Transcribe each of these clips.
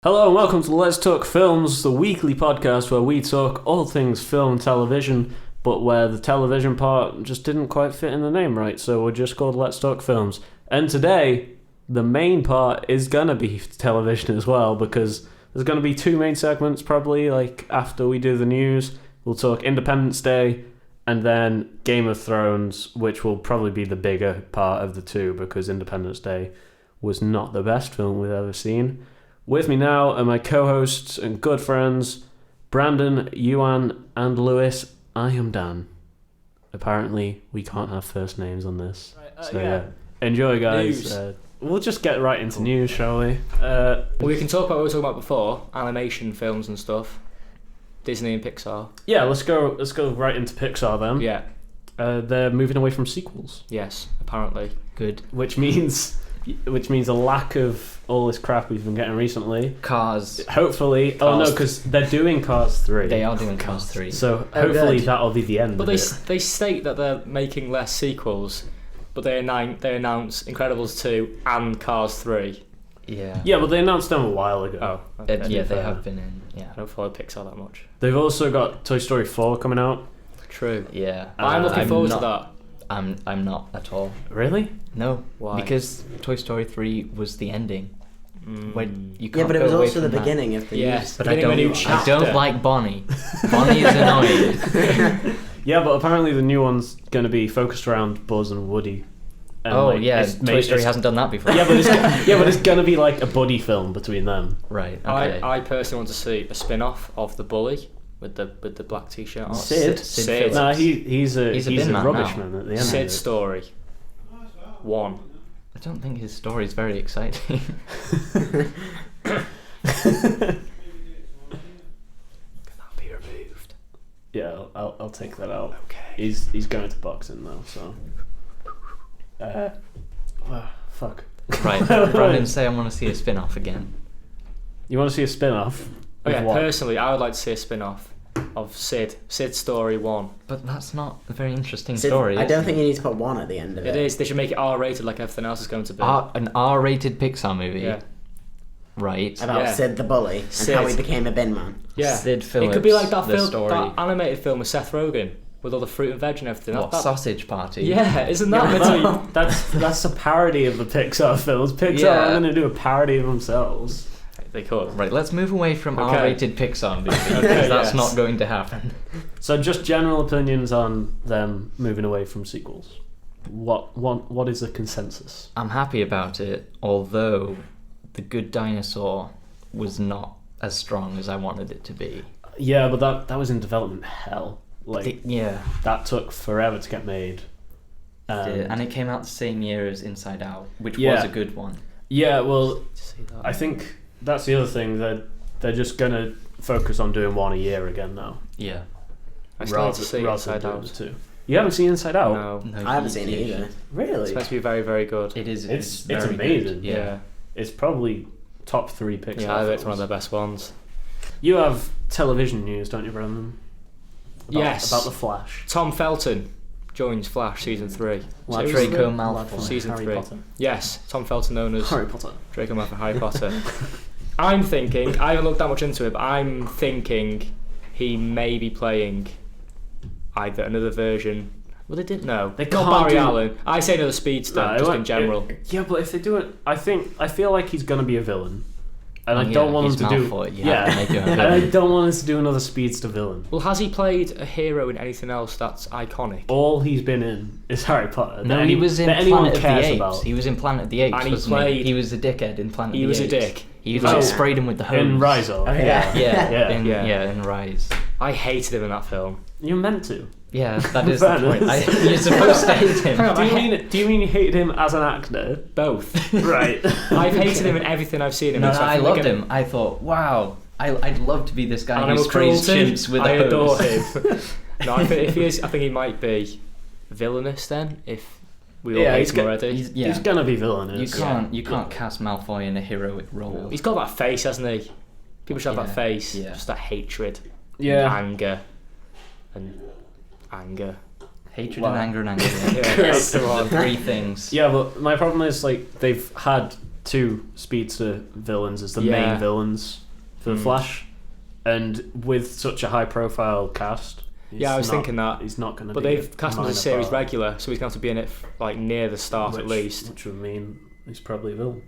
Hello and welcome to Let's Talk Films, the weekly podcast where we talk all things film and television, but where the television part just didn't quite fit in the name right, so we're just called Let's Talk Films. And today, the main part is gonna be television as well, because there's gonna be two main segments probably, like after we do the news. We'll talk Independence Day, and then Game of Thrones, which will probably be the bigger part of the two, because Independence Day was not the best film we've ever seen. With me now are my co-hosts and good friends, Brandon, Yuan, and Lewis. I am Dan. Apparently, we can't have first names on this. Yeah. Enjoy, guys. We'll just get right into news, shall we? We can talk about what we were talking about before, animation films and stuff. Disney and Pixar. Yeah, let's go right into Pixar then. Yeah. They're moving away from sequels. Yes, apparently. Good. Which means a lack of all this crap we've been getting recently. Cars. Hopefully. Cars. Oh no, because they're doing Cars 3. They are doing Cars 3. So hopefully that'll be the end but of it. They state that they're making less sequels, but they announce Incredibles 2 and Cars 3. Yeah. Yeah, but they announced them a while ago. Oh, okay. Yeah, they have been in. Yeah. I don't follow Pixar that much. They've also got Toy Story 4 coming out. True. Yeah. I'm looking forward to that. I'm not at all. Really? No. Why? Because Toy Story 3 was the ending. When you can't but it was go away also the from beginning of the Yes, But beginning of a new I chapter. don't like Bonnie. Bonnie is annoying. Yeah, but apparently the new one's going to be focused around Buzz and Woody. And Toy Story hasn't done that before. Yeah, but it's going to be like a buddy film between them. Right. Okay. I personally want to see a spin-off of The Bully with the black t-shirt on. Sid? Sid. Nah, he's a bin man rubbish now. man at the end. Sid's story. 1. I don't think his story is very exciting. Can that be removed? Yeah, I'll take that out. Okay. He's going to boxing though, so. Fuck. Right. Brandon, say I want to see a spin-off again. You want to see a spin-off? Oh, yeah, Of what? personally, I would like to see a spin-off of Sid's story 1. But that's not a very interesting Sid, story. I don't think you need to put 1 at the end of it. It is. They should make it R-rated like everything else is going to be. An R-rated Pixar movie. Yeah. Right. About Yeah. Sid the bully and Sid. how he became a bin man. Yeah. Sid Phillips. It could be like that the film, story. that animated film with Seth Rogen with all the fruit and veg and everything. What, Sausage Party? Yeah, isn't that meant to be? That's a parody of the Pixar films. Pixar Yeah. are going to do a parody of themselves. They could. Right, let's move away from Okay. R-rated Pixar movies, because Okay, that's yes. not going to happen. So just general opinions on them moving away from sequels. What is the consensus? I'm happy about it, although The Good Dinosaur was not as strong as I wanted it to be. Yeah, but that was in development hell. Like Yeah, that took forever to get made. and it came out the same year as Inside Out, which Yeah. was a good one. Yeah, well, See that. I think that's the other thing. They're just gonna focus on doing one a year again now. Yeah. I still need to see rather Inside than doing Out. the two. You haven't seen Inside Out? No. No, I haven't you- seen it either. It's Really? supposed to be very, very good. It is. It's very amazing. good. Yeah. It's probably top 3 Pixar Yeah, I bet it's films. one of the best ones. You have television news, don't you, Brandon? Yes. About the Flash. Tom Felton joins Flash season 3. Lad So- Draco from- Malfoy. lad from Season Harry 3. Potter. Yes, Tom Felton known as Harry Potter. Draco Malfoy, Harry Potter. I'm thinking, I haven't looked that much into it, but I'm thinking he may be playing either another version. Well, they didn't know. They Not can't Barry do- Allen. I say another speedster, No, it just won't- in general. Yeah, but if they do it, I feel like he's gonna be a villain, and I Yeah, don't want him he's to do. Malfoy, you have to make him a and I villain. don't want him to do another speedster villain. Well, has he played a hero in anything else that's iconic? All he's been in is Harry Potter. No, that he was in that anyone Planet of the cares Apes. about. He was in Planet of the Apes, And he wasn't played- He was a dickhead in Planet He of the was a Apes. dick. He was Oh. like sprayed him with the hose. in Rise. Oh, yeah. Yeah, Yeah. in Rise. I hated him in that film. You're meant to. Yeah, that is the Fairness. point. You're supposed to hate him. Hang on, Do you mean you hated him as an actor? Both. Right. I've hated him in everything I've seen him No, in. So I feel loved like him. I thought, wow, I'd love to be this guy who Animal sprays cruelty, chimps with I a adore hose. him. No, I think if he is, I think he might be villainous then. If we all Yeah, hate he's him got- already. He's gonna be villainous. You can't cast Malfoy in a heroic role. He's got that face, hasn't he? People should have that Yeah, face. yeah. Just that hatred. Yeah. And anger. And anger. Hatred Wow. and anger and anger. Yeah, Great. that's the The one. 3 things. Yeah, but my problem is like they've had two speedster villains as the Yeah. main villains for the Flash, and with such a high-profile cast. Yeah, I was thinking that. He's not going to. But be they've cast him as a minor series part, regular, so he's going to have to be in it like near the start at least. which would mean he's probably a villain,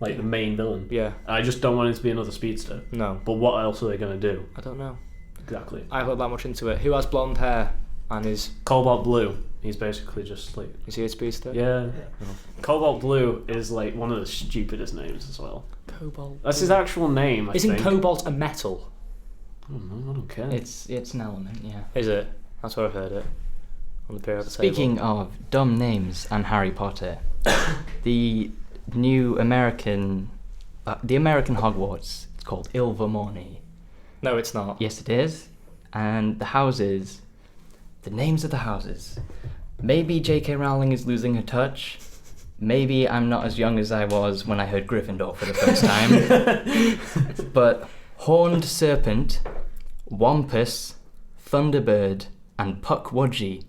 like the main villain. Yeah. I just don't want him to be another speedster. No. But what else are they going to do? I don't know. Exactly. I haven't looked that much into it. Who has blonde hair and is Cobalt Blue. He's basically just like. he a speedster? Yeah. Cobalt Blue is like one of the stupidest names as well. Cobalt. That's his actual name. Isn't think. cobalt a metal? I don't know. I don't care. It's an element, yeah. Is it? That's where I've heard it. On the periodic Speaking table. of dumb names and Harry Potter, the new American Hogwarts, it's called Ilvermorny. No, it's not. Yes, it is. And the houses, the names of the houses. Maybe J.K. Rowling is losing her touch. Maybe I'm not as young as I was when I heard Gryffindor for the first time. But Horned Serpent, Wampus, Thunderbird, and Puckwudgie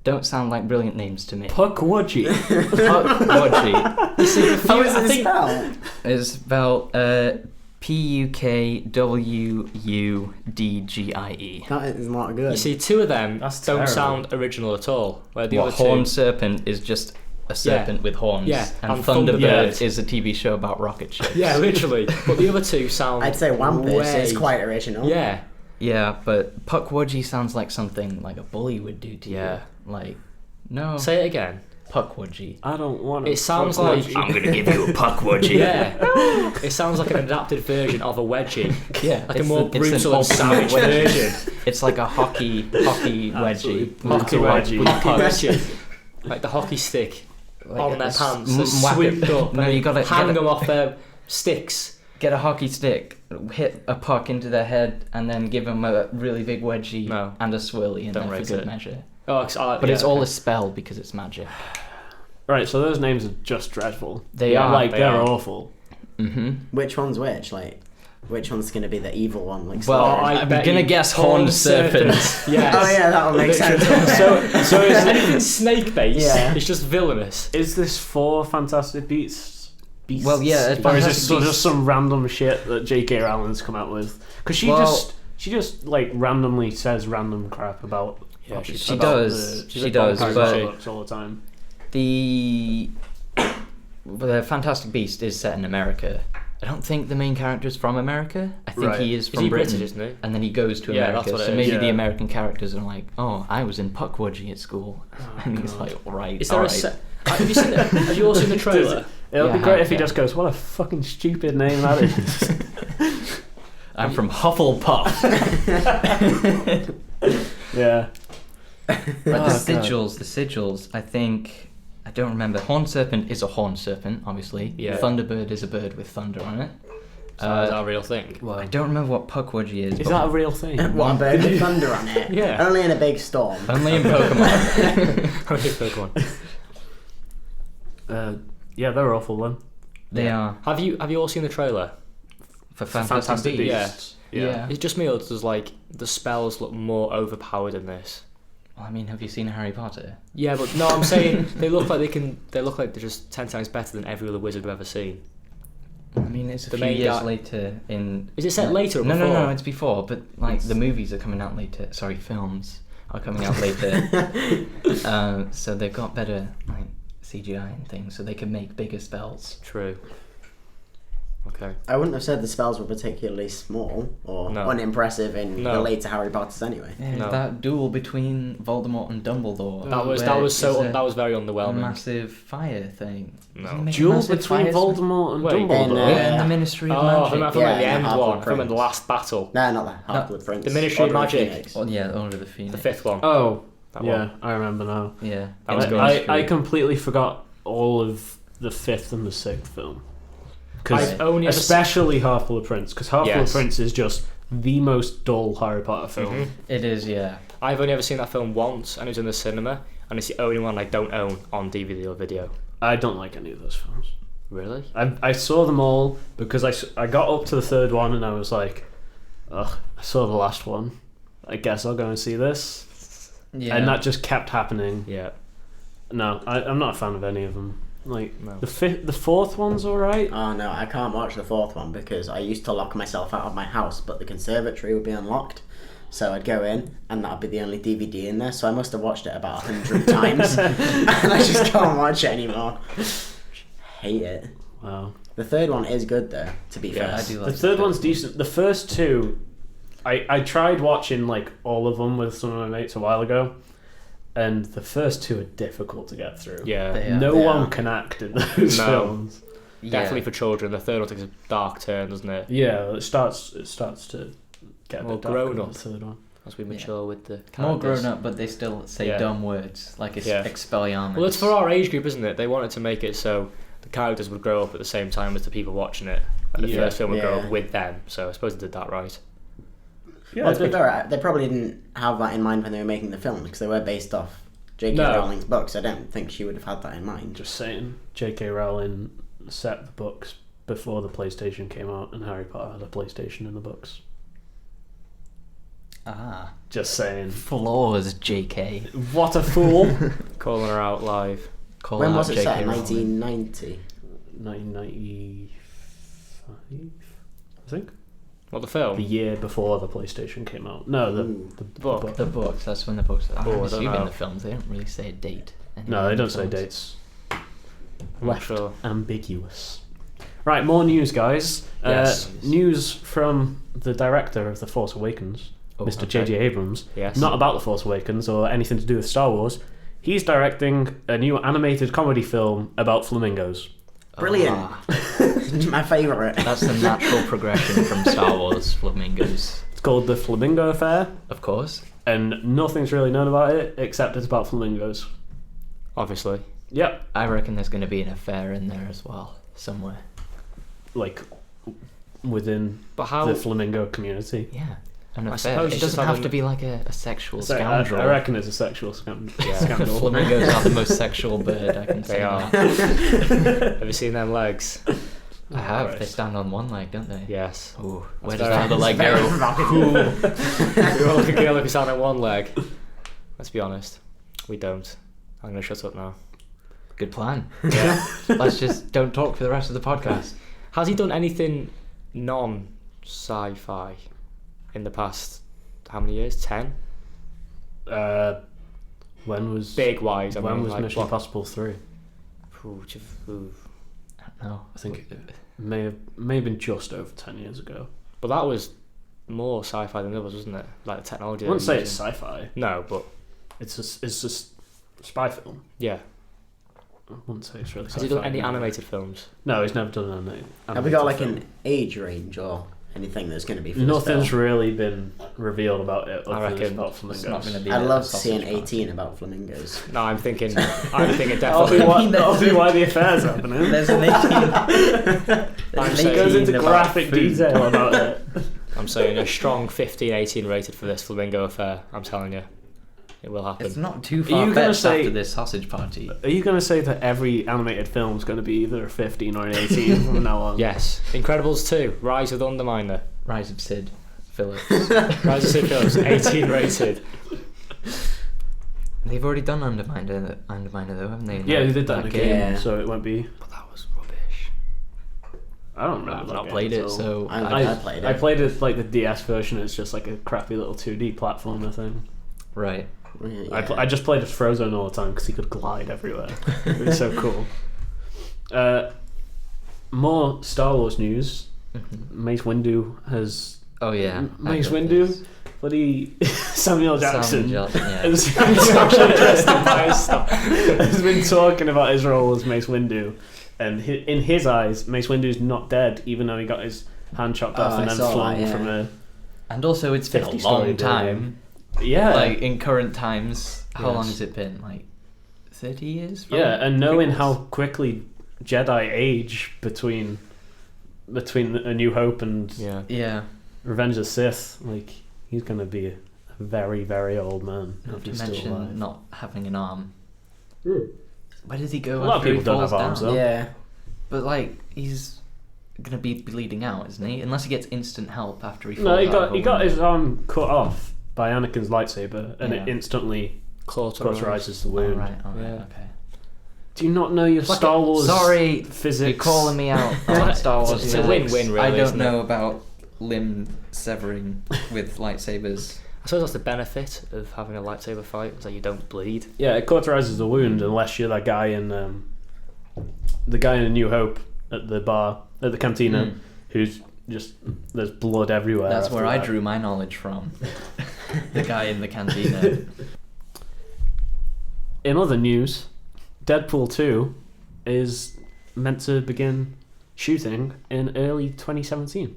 don't sound like brilliant names to me. Puckwudgie. Puckwudgie You see, How is it spelled? is spelled Pukwudgie. That is not good. You see, two of them That's don't terrible. sound original at all. Where the What, other two, Horned Serpent is just a serpent with horns. Yeah, And and Thunderbird Thunderbird. is a TV show about rocket ships. yeah, literally. But the other two sound. I'd say Wampus way- is quite original. Yeah, Yeah, but Puckwudgie sounds like something like a bully would do to Yeah. you. Like, no. say it again. Puckwudgie. I don't want to. It sounds like I'm gonna give you a Puckwudgie. yeah. It sounds like an adapted version of a wedgie, Yeah, like a it's more the- it's an brutal and ultimate savage wedgie. version. It's like a hockey Absolutely wedgie. hockey With wedgie. with Hockey pucks. wedgie, like the hockey stick Like on their a pants, s- that's whack it- swooped up. No, and you gotta hang get them a, off their sticks. get a hockey stick, hit a puck into their head, and then give them a really big wedgie No. and a swirly in Don't there for rate good it. measure. Oh, But it's all a spell because it's magic. Right, so those names are just dreadful. They Yeah, are. Like, they they're are. awful. Mm-hmm. Which one's which? Like, which one's going to be the evil one? Like, Well, Slytherin? I'm bet gonna you guess Horned Serpent. Yes. Oh yeah, that would make sense. So is, Anything snake based, Yeah. it's just villainous. is this for Fantastic Beasts? Well, yeah, Or is this Fantastic just some random shit that J.K. Rowling's come out with? Because she just like randomly says random crap about. Yeah, she She about does. the- She about does, Harry but- Potter books all the time. The Fantastic Beast is set in America. I don't think the main character is from America. I think Right. he is Is from he Britain. British, isn't he? And then he goes to Yeah, America. that's what it So is. maybe the Yeah. American characters are like, oh, I was in Puckwudgie at school. And he's God. like, right, Is there alright. have you seen it? Have you all seen the trailer? It'll Yeah, be great if he yeah. just goes, "What a fucking stupid name that is." I'm from Hufflepuff. Yeah. But the Oh, God. sigils, I think, I don't remember. Horned Serpent is a horned serpent, obviously. Yeah. Thunderbird is a bird with thunder on it. So is that a real thing? I don't remember what Puckwudgie is. Is but that a real thing? One bird with thunder on it. Yeah. Only in a big storm. only in Pokemon. Only Pokemon. Yeah, they're awful then. They are. Have you all seen the trailer? For Fantastic Beasts. Beasts. Yeah. It's just me, or does like the spells look more overpowered in this? Well, I mean, have you seen Harry Potter? Yeah, but no, I'm saying they look like they look like they're just 10 times better than every other wizard we've ever seen. I mean, it's a The few main years guy- later in... Is it set later or No, before? no, it's before, but like the movies are coming out later. Sorry, films are coming out later. So they've got better like CGI and things, so they can make bigger spells. True. Okay. I wouldn't have said the spells were particularly small or No. unimpressive in No. the later Harry Potters anyway. Yeah, No. that duel between Voldemort and Dumbledore. That was where that was very a underwhelming. massive fire thing. No. Doesn't he make a Duel massive between fire Voldemort and Wait. Dumbledore. And, Yeah, in the Ministry of Oh, Magic. I'm from Yeah, like the and end the one. Half-Blood From the Prince. last battle. No, not the Half-Blood Prince. The Ministry of Order Magic. Phoenix. Oh yeah, Order of the Phoenix. The fifth one. Oh, That yeah, one. I remember now. Yeah. That was in good. the I Ministry. completely forgot all of the fifth and the sixth film. Because I've only ever especially Half-Blood Prince, because Half-Blood Yes. Prince is just the most dull Harry Potter film. Mhm. It is, yeah. I've only ever seen that film once, and it was in the cinema, and it's the only one I don't own on DVD or video. I don't like any of those films. Really? I saw them all because I got up to the third one and I was like, ugh, I saw the last one. I guess I'll go and see this. Yeah. And that just kept happening. Yeah. No, I'm not a fan of any of them. Like No. the fourth one's alright. Oh no, I can't watch the fourth one because I used to lock myself out of my house, but the conservatory would be unlocked. So I'd go in, and that'd be the only DVD in there. So I must have watched it about 100 times, and I just can't watch it anymore. Hate it. Wow. The third one is good though. To be fair, I do like The third one's decent. The first two, I tried watching like all of them with some of my mates a while ago, and the first two are difficult to get through. Yeah. They No They one are. can act in those No. films. Definitely for children. The third one takes a dark turn, doesn't it? Yeah, it starts to get a More bit darker grown in up. the third one. As we mature with the more characters. grown up, but they still say Yeah. dumb words like Yeah. Expelliarmus. Well, it's for our age group, isn't it? They wanted to make it so the characters would grow up at the same time as the people watching it. And the Yeah. first film would grow Yeah. up with them. So I suppose they did that right. Yeah, well, to be fair, they probably didn't have that in mind when they were making the film because they were based off J.K. No. Rowling's books. I don't think she would have had that in mind. just saying. J.K. Rowling set the books before the PlayStation came out, and Harry Potter had a PlayStation in the books. Ah. Just saying. Flaws, JK. What a fool! Calling her out live. Call When out was it JK set? Rowling. 1990. 1995, I think. What, the The film? year before the PlayStation came out. No, Ooh. the Book. The books, that's when the books are. Oh, I I'm don't assuming know. the films, they don't really say a date. No, they in don't the say films. dates. I'm not sure. Ambiguous. Right, more news, guys. Yes. News from the director of The Force Awakens, Oh, Mr. okay. J.J. Abrams. Yes. Not about The Force Awakens or anything to do with Star Wars. He's directing a new animated comedy film about flamingos. Brilliant. Ah, My favourite. that's the natural progression from Star Wars flamingos. It's called The Flamingo Affair, Of course. and nothing's really known about it except it's about flamingos. Obviously. Yep, I reckon there's going to be an affair in there as well, somewhere. like within But how... the flamingo community. Yeah. An I affair. suppose It you doesn't just have have to be like a sexual So scoundrel. I reckon it's a sexual Yeah. scandal. Flamingos are the most sexual bird, I can say They are. that. Have you seen them legs? I have. They Christ. stand on one leg, don't they? Yes. Ooh, where That's does the other very- leg Very go? provocative. We all look at girl if we stand on one leg. Let's be honest. We don't. I'm going to shut up now. Good plan. Yeah. Let's just don't talk for the rest of the podcast. Has he done anything non-sci-fi in the past, how many years? 10? When was Big wise. I when mean, was like, Mission what? Impossible 3? Ooh, ooh. I don't know. I think it may have been just over 10 years ago. But that was more sci-fi than the others, wasn't it? Like the technology. I they wouldn't were say it's using. sci-fi. No, but It's just a spy film. yeah. I wouldn't say it's really Has sci-fi. he done any animated films? No, he's never done an animated Have we got like film. an age range or anything that's going to be for Nothing's this film? really been revealed about it. I Other than reckon it's about It's flamingos. not going to be. I'd a love sausage seeing party. 18 about flamingos. No, I'm thinking That'll be, definitely. that'll be why the affair's happening. There's an 18. I'm It saying goes into about graphic food. detail about it. I'm saying a strong 15, 18 rated for this flamingo affair. I'm telling you, it will happen. It's not too Are far you gonna fetched say- after this sausage party. Are you going to say that every animated film's going to be either a 15 or an 18 from now on? Yes. Incredibles 2, Rise of the Underminer. Rise of Sid Phillips. Rise of Sid Phillips, 18 rated. They've already done Underminer though, haven't they? Yeah, they did that in a game, Yeah. so it won't be. But that was rubbish. I don't remember. I've that not game played at it, all. so I played it. I played it like the DS version. It's just like a crappy little 2D platformer thing. right. Yeah. I just played as Frozone all the time because he could glide everywhere. It was so cool. More Star Wars news. Mhm. Mace Windu has Oh yeah. Mace I heard Windu, this. bloody Samuel Jackson. Yeah. Has been has been talking about his role as Mace Windu, and in his eyes, Mace Windu's not dead, even though he got his hand chopped off I and then saw flung that, yeah. from a And also, it's been a 50-story long building. time. yeah, Like in current times, how long Yes. has it been? Like 30 years. from yeah, and knowing prequels? how quickly Jedi age between A New Hope and Yeah. Yeah. Revenge of the Sith, like he's gonna be a very very old man Not if to he's still mention alive. not having an arm. Mm. Where does he go? A lot of after he people don't falls have arms, down? though. Yeah. But like, he's gonna be bleeding out, isn't he? Unless he gets instant help after he falls No, he out got of a he got window. his arm cut off by Anakin's lightsaber, and Yeah. it instantly Cauterize. cauterizes the Oh, wound. right. Yeah. Okay. Do you not know your Like Star Wars Sorry, physics? you're calling me out on Star Wars. It's a physics. win-win, really, I don't isn't it? know about limb severing with lightsabers. I suppose that's the benefit of having a lightsaber fight, is that you don't bleed. Yeah, it cauterizes the wound unless you're that guy in the guy in A New Hope at the bar at the cantina who's just there's blood everywhere. That's after where I that. drew my knowledge from. The guy in the cantina. In other news, Deadpool 2 is meant to begin shooting in early 2017.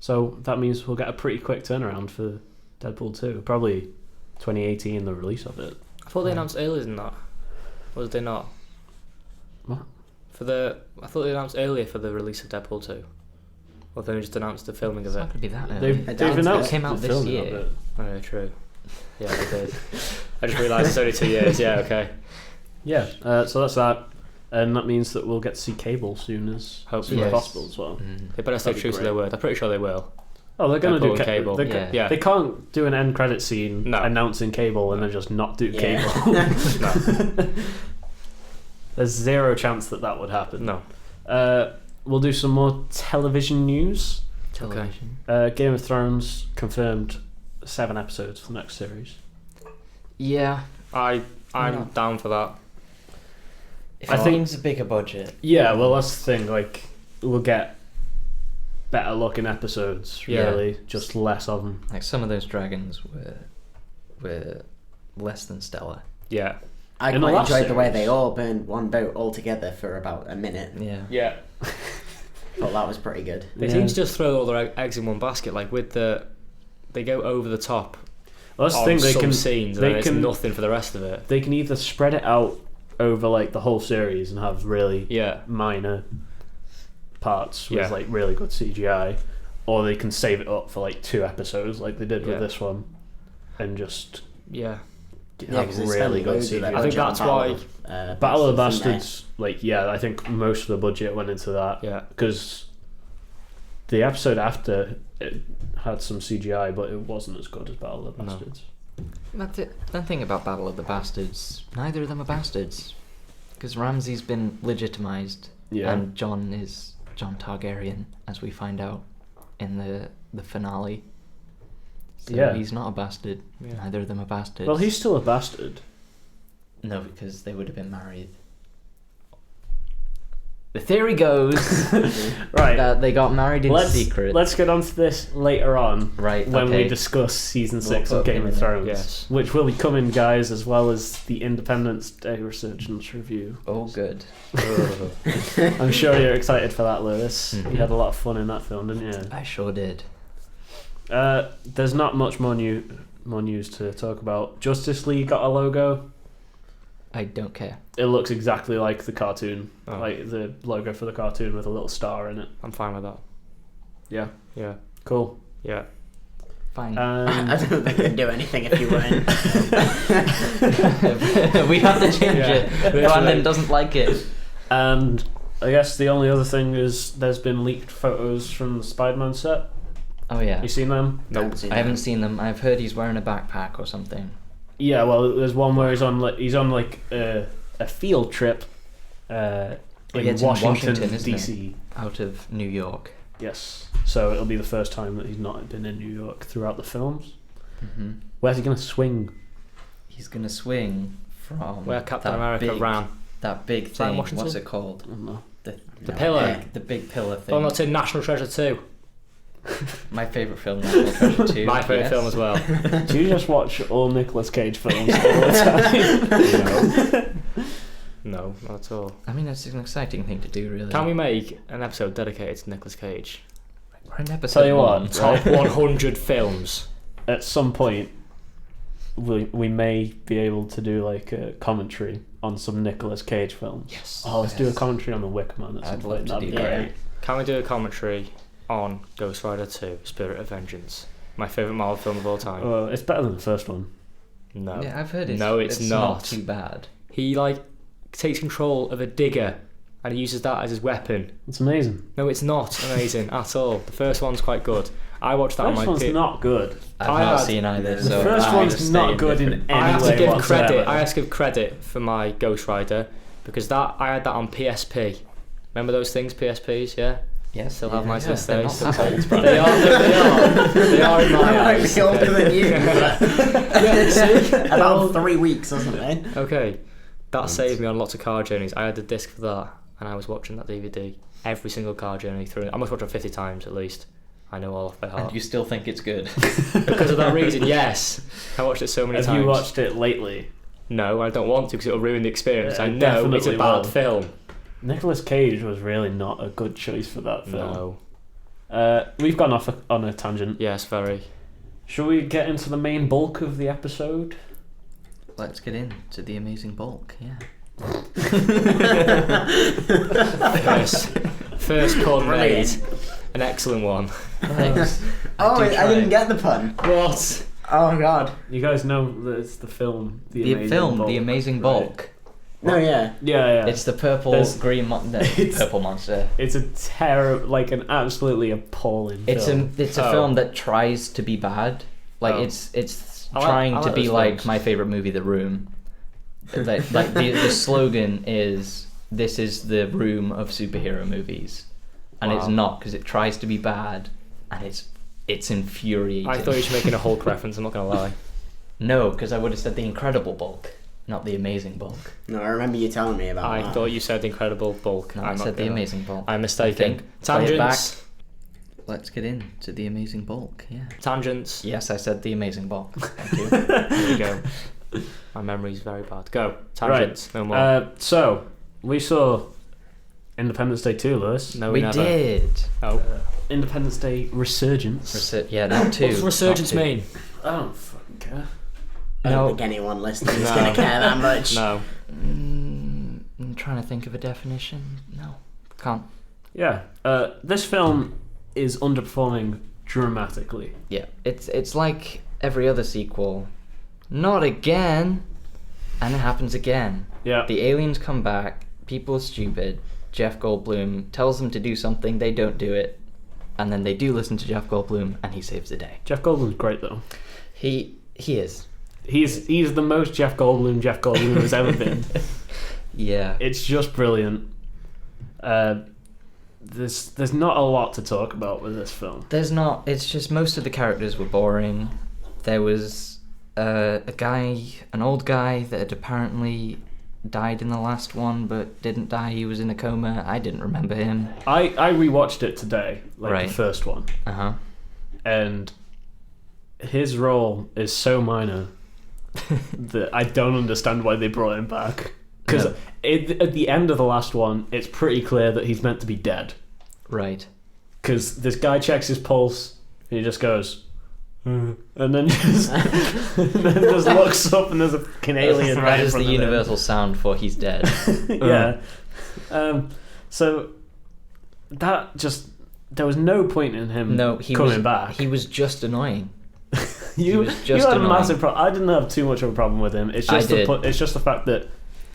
So that means we'll get a pretty quick turnaround for Deadpool 2. Probably 2018, the release of it. I thought they announced earlier than that. Or did they not? What? I thought they announced earlier for the release of Deadpool 2. Or they just announced the filming It's of not it. going to be that early. They've announced It came out the this filming of year. it. Oh, yeah, true. Yeah, they did. I just realised it's only 2 years. Yeah, okay. Yeah, so that's that. And that means that we'll get to see Cable soon as Hopefully. soon as Yes. possible as well. They better stay That'd be true to great. their word. I'm pretty sure they will. Oh, they're going to do Deadpool and Cable. Cable. Yeah. They can't do an end credit scene No. announcing Cable and then just not do Yeah. Cable. No. There's zero chance that would happen. No. We'll do some more television news. Television. Game of Thrones confirmed 7 episodes for the next series. Yeah. I'm No. down for that. If I it think- means a bigger budget. Yeah, well, that's the thing. Like, we'll get better looking episodes. Yeah. Really, just less of them. Like some of those dragons were less than stellar. Yeah. I In the quite last enjoyed the way series. they all burned one boat all together for about a minute. Yeah. Yeah. Thought that was pretty good. They Yeah. seem to just throw all their eggs in one basket. Like with they go over the top Well, that's the on thing. They some can scenes, they and then it's can- nothing for the rest of it. they can either spread it out over like the whole series and have really Yeah. minor parts with Yeah. like really good CGI, or they can save it up for like 2 episodes like they did Yeah. with this one, and just Yeah. Yeah, have 'cause they really spent good loads of their CGI. I think budget on that's why- Battle of the Bastards, didn't they? Bastards, like yeah, I think most of the budget went into that Yeah. because the episode after it had some CGI, but it wasn't as good as Battle of the No. Bastards. That's it. The thing about Battle of the Bastards, neither of them are bastards. Because Ramsay's been legitimized, Yeah, and Jon is Jon Targaryen, as we find out in the finale. So Yeah. he's not a bastard. Yeah. Neither of them are bastards. well, he's still a bastard. No, because they would have been married. The theory goes Right. that they got married in secret. Let's get onto this later on Right, when okay. we discuss season We'll 6 of put Game him of in there. Thrones, Yes. which will be coming, guys, as well as the Independence Day Resurgence review. Oh, good. I'm sure you're excited for that, Lewis. Mhm. You had a lot of fun in that film, didn't you? I sure did. There's not much more news to talk about. Justice League got a logo. I don't care. It looks exactly like the cartoon, Oh. like the logo for the cartoon with a little star in it. I'm fine with that. Yeah, Yeah. cool. Yeah. Fine. I don't think they'd do anything if you weren't. We have to change Yeah, it. literally. Brandon doesn't like it. And I guess the only other thing is there's been leaked photos from the Spider-Man set. Oh yeah. You seen them? Nope. I haven't seen them. I've heard he's wearing a backpack or something. Yeah, well, there's one where he's on like a field trip in it's in Washington, Washington, isn't it? DC. Out of New York. Yes, so it'll be the first time that he's not been in New York throughout the films. Mm-hmm. Where's he gonna swing? He's gonna swing from Where Captain that America big, ran. That big Is that in thing. Washington? What's it called? I don't know. The pillar. The big pillar thing. Oh, not in National Treasure 2. My favourite film, National Treasure 2. My favourite yes. film as well. Do you just watch all Nicolas Cage films all the time? No, not at all. I mean, it's an exciting thing to do, really. Can we make an episode dedicated to Nicolas Cage? We're in episode Tell you what, 1. Top 100 films. At some point, we may be able to do like a commentary on some Nicolas Cage films. Yes. Oh, let's do a Yes. commentary on the Wicker Man at some I'd point. love to That'd do be that. great. Can we do a commentary on Ghost Rider 2, Spirit of Vengeance? My favourite Marvel film of all time. It's better than the first one. No. Yeah, I've heard it's, No, it's not not. too bad. He takes control of a digger and he uses that as his weapon. It's amazing. No, it's not amazing at all. The first one's quite good. I watched that The on first my one's not good. I've I not had- seen either. The So first I'm one's just not staying good in different. any I have way to give whatsoever. credit. I have to give credit for my Ghost Rider because I had that on PSP. Remember those things, PSPs? Yeah. Yes, Still have mine to this they're day. not Still that old, bro. They are in my I might eyes. be older than you. Yeah, see? About 3 weeks or something. Okay, that saved me on lots of car journeys. I had the disc for that, and I was watching that DVD every single car journey through. I must watch it 50 times at least. I know all off by heart. And you still think it's good? Because of that reason, yes. I watched it so many times. Have you watched it lately? No, I don't want to because it'll ruin the experience. Yeah, I it know it's a definitely bad will. film. Nicolas Cage was really not a good choice for that film. No. We've gone off on a tangent. Yes, very. Shall we get into the main bulk of the episode? Let's get into the amazing bulk. Yeah. First pun made. Brilliant. An excellent one. Thanks. Oh, do I didn't try. get the pun. What? Oh god. You guys know that it's the film, The film, Bulk, The Amazing right? Bulk. No, yeah. Yeah. It's the purple There's- green no, it's- purple monster. It's a an absolutely appalling film. It's a Oh. film that tries to be bad. Like Oh. it's I like- trying I to like be those like films. my favorite movie, The Room. like the slogan is "This is the room of superhero movies," and it's Wow. not because it tries to be bad, and it's infuriating. I thought you were making a Hulk reference, I'm not going to lie. No, because I would have said The Incredible Bulk, not The Amazing Bulk. No, I remember you telling me about I that. thought you said The Incredible Bulk. No, I'm I not said The gonna- Amazing Bulk. I'm I mistaken. think. Play it Tangents. Let's get into The Amazing Bulk. Yeah. Tangents. Yes, I said The Amazing Bulk. Thank you. There you go. My memory's very bad. Go. Tangents. No more. So we saw Independence Day 2, Lewis. no, we never. did. Oh. Independence Day Resurgence. Yeah, not two. What's Resurgence not two. mean? I don't fucking care. I don't No. think anyone listening is No. going to care that much. No. I'm trying to think of a definition. No, can't. Yeah. This film is underperforming dramatically. Yeah, it's like every other sequel. Not again, and it happens again. Yeah. The aliens come back. People are stupid. Jeff Goldblum tells them to do something. They don't do it, and then they do listen to Jeff Goldblum, and he saves the day. Jeff Goldblum's great though. He is. He's the most Jeff Goldblum has ever been. Yeah. It's just brilliant. There's not a lot to talk about with this film. There's not. It's just most of the characters were boring. There was a guy, an old guy that had apparently died in the last one, but didn't die. He was in a coma. I didn't remember him. I rewatched it today, like Right. the first one, Uh-huh. and his role is so minor that I don't understand why they brought him back. Because No. at the end of the last one, it's pretty clear that he's meant to be dead. Right. Because this guy checks his pulse, and he just goes, and then just looks up, and there's a fucking alien right That in is the front of him. universal sound for he's dead. Yeah. So that just there was no point in him No, he coming was back. He was just annoying. you was just you had a annoying. massive problem. I didn't have too much of a problem with him. It's I just did. it's just the fact that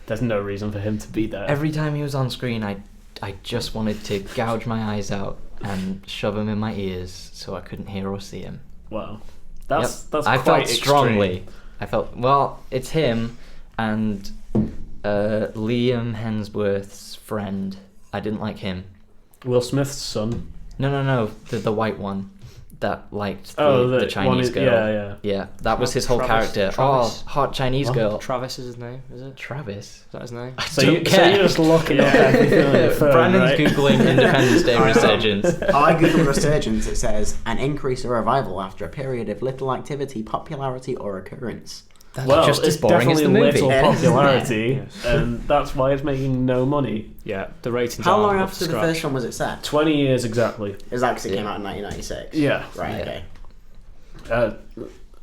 there's no reason for him to be there. Every time he was on screen, I just wanted to gouge my eyes out and shove him in my ears so I couldn't hear or see him. Wow, that's I quite felt extreme. strongly. I felt it's him and Liam Hemsworth's friend. I didn't like him. Will Smith's son. No, the white one that liked the, Oh, the one Chinese is- girl. yeah. Yeah, that was his whole Travis- character. Travis? Oh, hot Chinese What? girl. Travis is his name, is it? Travis. Is that his name? So Don't you're care. just looking up everything on your phone, Brandon's right? googling Independence Day Resurgence. I googled Resurgence. It says an increase or revival after a period of little activity, popularity, or occurrence. That's Well, just as it's boring as definitely the movie. little It is, isn't it? popularity, Yes. and that's why it's making no money. Yeah, the ratings How are long up after to the scratch. first one was it set? 20 years exactly. Is that because it Yeah. came out in 1996? Yeah. Right. Yeah. Okay.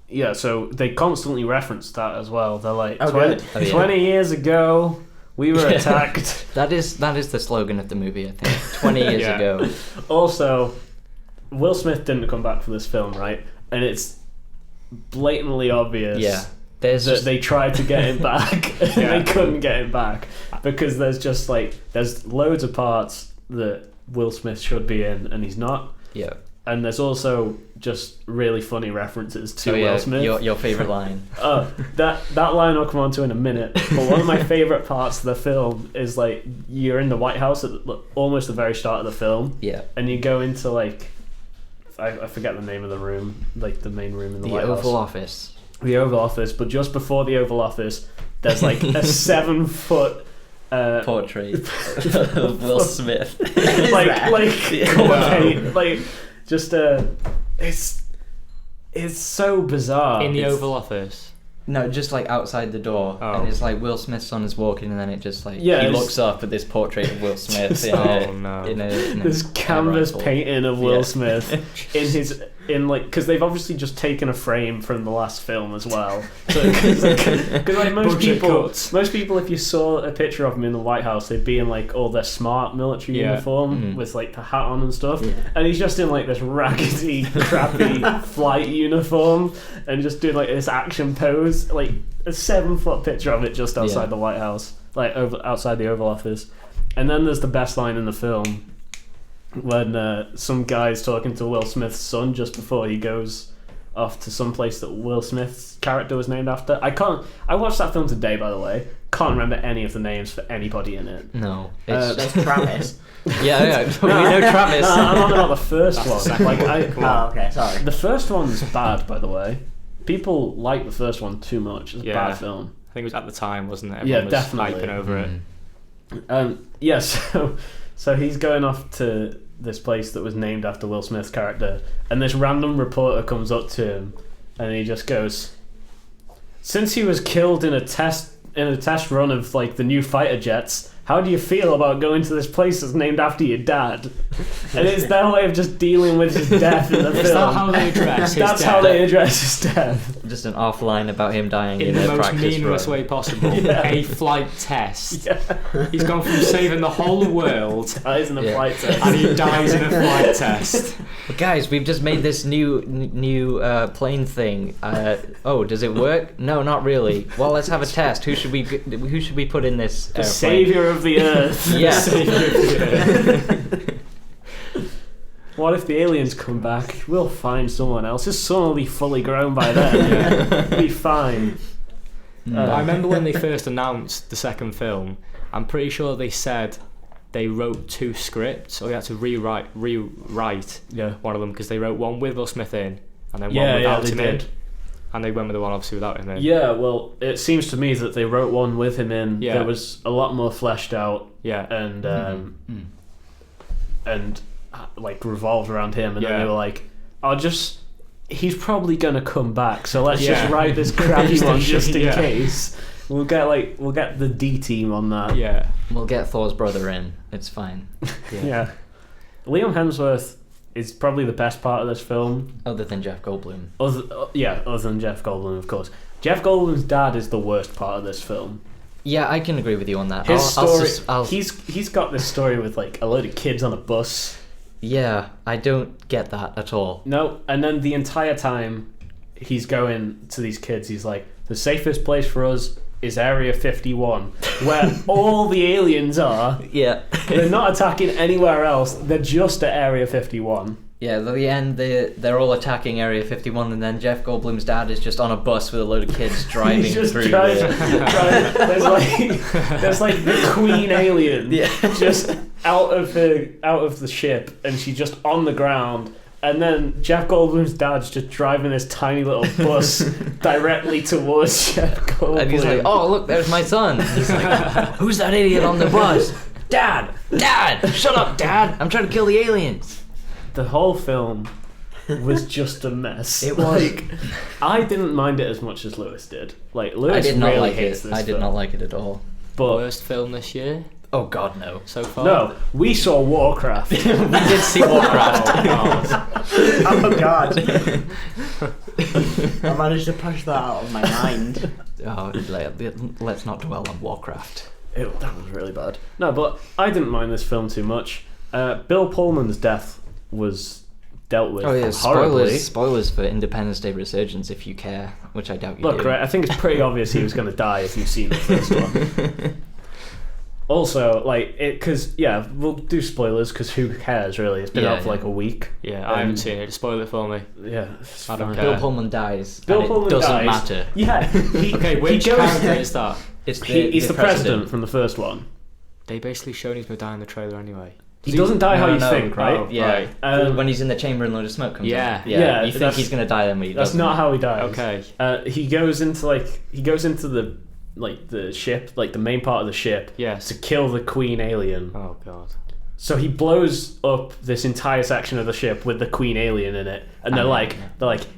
Yeah, so they constantly reference that as well. They're like, Oh, 20, good. Oh, yeah. 20 years ago, we were Yeah. attacked. That is the slogan of the movie, I think. 20 years Yeah. ago. Also, Will Smith didn't come back for this film, right? And it's blatantly obvious Yeah. There's that just, they tried to get him back and Yeah. they couldn't get him back because there's loads of parts that Will Smith should be in and he's not. yeah. and there's also just really funny references to Will Smith. Your favourite line. That line I'll come on to in a minute. But one of my favourite parts of the film is like you're in the White House at almost the very start of the film. Yeah. And you go into like I forget the name of the room, like the main room in the White House. The Oval Office. The Oval Office, but just before the Oval Office, there's like a 7-foot portrait of Will Smith. It's so bizarre. In the Oval Office. No, just like outside the door, and it's like Will Smith's son is walking, and then it just like he looks up at this portrait of Will Smith in a this canvas painting of Will Smith in because they've obviously just taken a frame from the last film as well. Because like most people, if you saw a picture of him in the White House, they'd be in like all their smart military uniform with like the hat on and stuff, and he's just in like this raggedy, crappy flight uniform and just doing like this action pose, like a 7-foot picture of it just outside the White House, like outside the Oval Office. And then there's the best line in the film when some guy's talking to Will Smith's son just before he goes off to some place that Will Smith's character was named after. I watched that film today, by the way. Can't remember any of the names for anybody in it. No, it's Travis. Yeah, we know Travis. No, I'm on about the first one. Okay, sorry. The first one's bad, by the way. People like the first one too much. It's a bad film. I think it was at the time, wasn't it? Everyone was definitely hyping over it. So he's going off to this place that was named after Will Smith's character, and this random reporter comes up to him, and he just goes, "Since he was killed in a test run of like the new fighter jets, how do you feel about going to this place that's named after your dad?" And it's their way of just dealing with his death in the film. Is that how they address his That's death? how they address his death. Just an off line about him dying in the a most practice meaningless run. way possible. A flight test. He's gone from saving the whole world Dies in a flight test. and he dies in a flight test. Guys, we've just made this new plane thing. Does it work? No, not really. Well, let's have a test. Who should we put in this The airplane? savior of the earth. Yeah. What if the aliens come back? We'll find someone else. His son will be fully grown by then. He'll be fine. I remember when they first announced the second film, I'm pretty sure they said they wrote 2 scripts, or they had to rewrite one of them, because they wrote one with Will Smith in and then one without him in. And they went with the one obviously without him in. Yeah, well, it seems to me that they wrote one with him in Yeah. that was a lot more fleshed out and like revolved around him, and then they were like, he's probably gonna come back, so let's just write this crappy one just in case. We'll get the D team on that. Yeah. We'll get Thor's brother in. It's fine. Yeah. Liam Hemsworth is probably the best part of this film. Other than Jeff Goldblum. Other than Jeff Goldblum, of course. Jeff Goldblum's dad is the worst part of this film. Yeah, I can agree with you on that. His story, he's got this story with like a load of kids on a bus. Yeah, I don't get that at all. No, and then the entire time he's going to these kids, he's like, the safest place for us is Area 51, where all the aliens are. Yeah. They're not attacking anywhere else, they're just at Area 51. Yeah, at the end they're all attacking Area 51, and then Jeff Goldblum's dad is just on a bus with a load of kids driving He's just through. driving. There's like the queen alien just out of the ship, and she's just on the ground. And then Jeff Goldblum's dad's just driving this tiny little bus directly towards Jeff Goldblum. And he's like, "Oh, look, there's my son." He's like, "Who's that idiot on the bus?" Dad! Shut up, Dad! I'm trying to kill the aliens. The whole film was just a mess. It was. Like, I didn't mind it as much as Lewis did. Like, Lewis I did not really like hates it. this I did film. not like it at all. But Worst film this year Oh God, no. so far. no, we saw Warcraft. We did see Warcraft. Oh God. I managed to push that out of my mind. Oh, let's not dwell on Warcraft. That was really bad. No, but I didn't mind this film too much. Bill Pullman's death was dealt with horribly. Spoilers for Independence Day Resurgence if you care, which I doubt you do. Look, right, I think it's pretty obvious he was going to die if you've seen the first one. Also, like, because, we'll do spoilers, because who cares, really? It's been out for, like, a week. Yeah, I haven't seen it. Just spoil it for me. Yeah. I don't Bill care. Pullman dies. Bill and Pullman it doesn't dies. matter. Yeah. Okay, which character is that? It's He's the president from the first one. They basically showed he's going to die in the trailer anyway. He doesn't die how you No, think, right? Oh, Yeah, right. when he's in the chamber and a load of smoke comes Yeah. out. Yeah, You think he's gonna die then, but he That's doesn't. not how he dies. Okay. He goes into the the ship, like the main part of the ship, Yes. to kill the Queen alien. Oh god. So he blows up this entire section of the ship with the Queen alien in it, and they're like,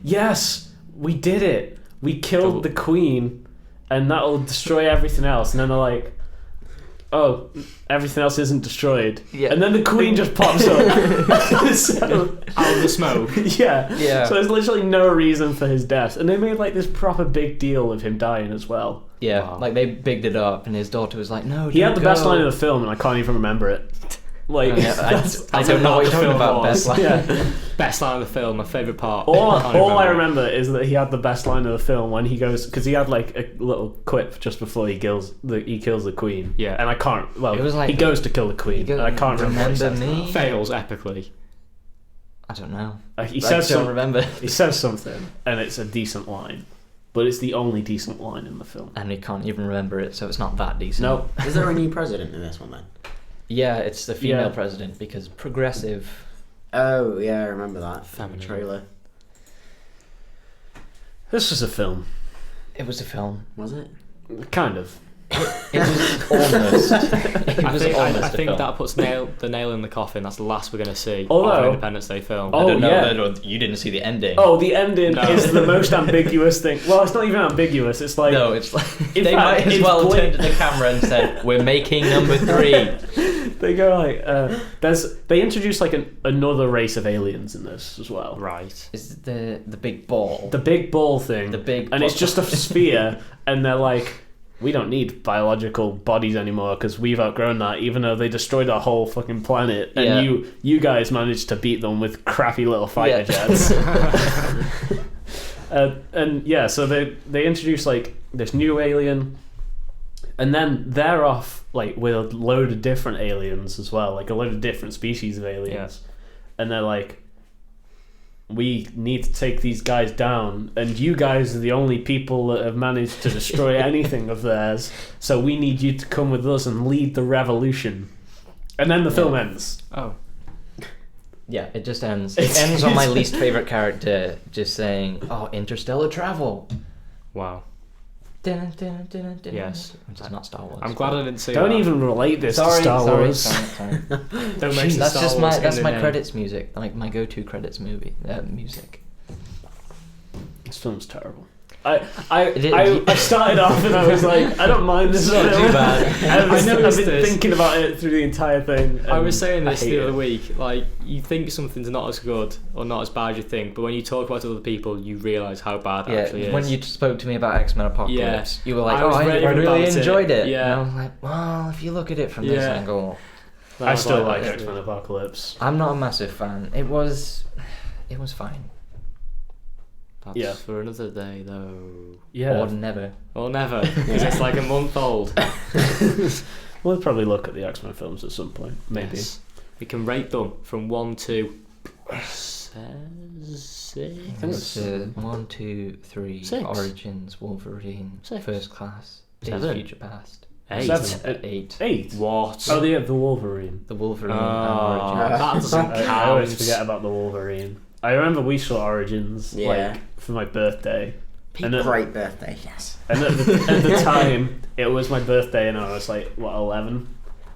yes, we did it. We killed the Queen, and that'll destroy everything else. And then they're like, oh, everything else isn't destroyed. Yeah. And then the Queen just pops up. So, Out of the smoke. yeah. So there's literally no reason for his death. And they made like this proper big deal of him dying as well. Yeah, Wow. like they bigged it up, and his daughter was like, "No." He had the don't best go." line of the film, and I can't even remember it. Like, I don't know what you're talking about. Best line. Yeah. Best line of the film, my favourite part. All I remember is that he had the best line of the film when he goes, because he had like a little quip just before he kills the Queen. Yeah. And I can't. Well, It was like- he goes to kill the Queen, and I can't remember. What he says. me. Fails epically. I don't know. He I says don't remember. He says something, and it's a decent line, but it's the only decent line in the film. And he can't even remember it, so it's not that decent. No. Is there a new president in this one then? Yeah, it's the female Yeah. president because progressive. Oh yeah, I remember that Feminine. trailer. This is a film, It was a film. Was it? kind of. It was almost. It I was think, almost I a think film. that puts the nail in the coffin. That's the last we're going to see of Although- an Independence Day film. Oh, I don't know. yeah. I don't- You didn't see the ending. Oh, the ending No. is the most ambiguous thing. Well, it's not even ambiguous. It's like No, it's like In they fact, might as it's well blat- turned to the camera and said, "We're making number 3." they go like they introduce like another race of aliens in this as well. Right. Is the big ball? The big ball thing. The big and it's ball. just a sphere, and they're like, we don't need biological bodies anymore because we've outgrown that. Even though they destroyed our whole fucking planet, and Yeah. you guys managed to beat them with crappy little fighter Yeah. jets. And yeah, so they introduce like this new alien, and then they're off like with a load of different aliens as well, like a load of different species of aliens, and they're like, we need to take these guys down, and you guys are the only people that have managed to destroy anything of theirs, so we need you to come with us and lead the revolution. And then the film ends. Oh. Yeah, it just ends. It ends on my least favorite character just saying, "Oh, interstellar travel." Wow. Dun, dun, dun, dun, dun. Yes. Which is not Star Wars. I'm glad I didn't see Don't that. even relate this to Sorry, Star sorry, Wars. sorry. Don't mention That's Star just Wars my in the name. credits music, like my go-to credits music. This film's terrible. I is- started off and I was like, I don't mind this film. not too bad. I've noticed been this. thinking about it through the entire thing. I was and saying this hate the it. other week. Like, you think something's not as good or not as bad as you think, but when you talk about it to other people, you realise how bad it actually Yeah, is. when you spoke to me about X-Men Apocalypse, you were like, I was I raving really about it. enjoyed it. Yeah. And I was like, well, if you look at it from this Yeah. angle, I still like like X-Men Apocalypse. I'm not a massive fan. It was fine. That's Yeah. for another day, though. Yeah. Or never. Or never, because it's like a month old. We'll probably look at the X-Men films at some point. Maybe. Yes. We can rate them from 1 to 6. It's 1, 2, 3. 6. Origins, Wolverine, 6. First Class, Days of 7. Future Past. 8. Seven. 8. 8. What? Oh, the Wolverine. The Wolverine Oh, and that Origins. doesn't I always count. forget about the Wolverine. I remember we saw Origins Yeah. like for my birthday. And at, Great birthday, yes. and at the time, it was my birthday, and I was like, what, 11?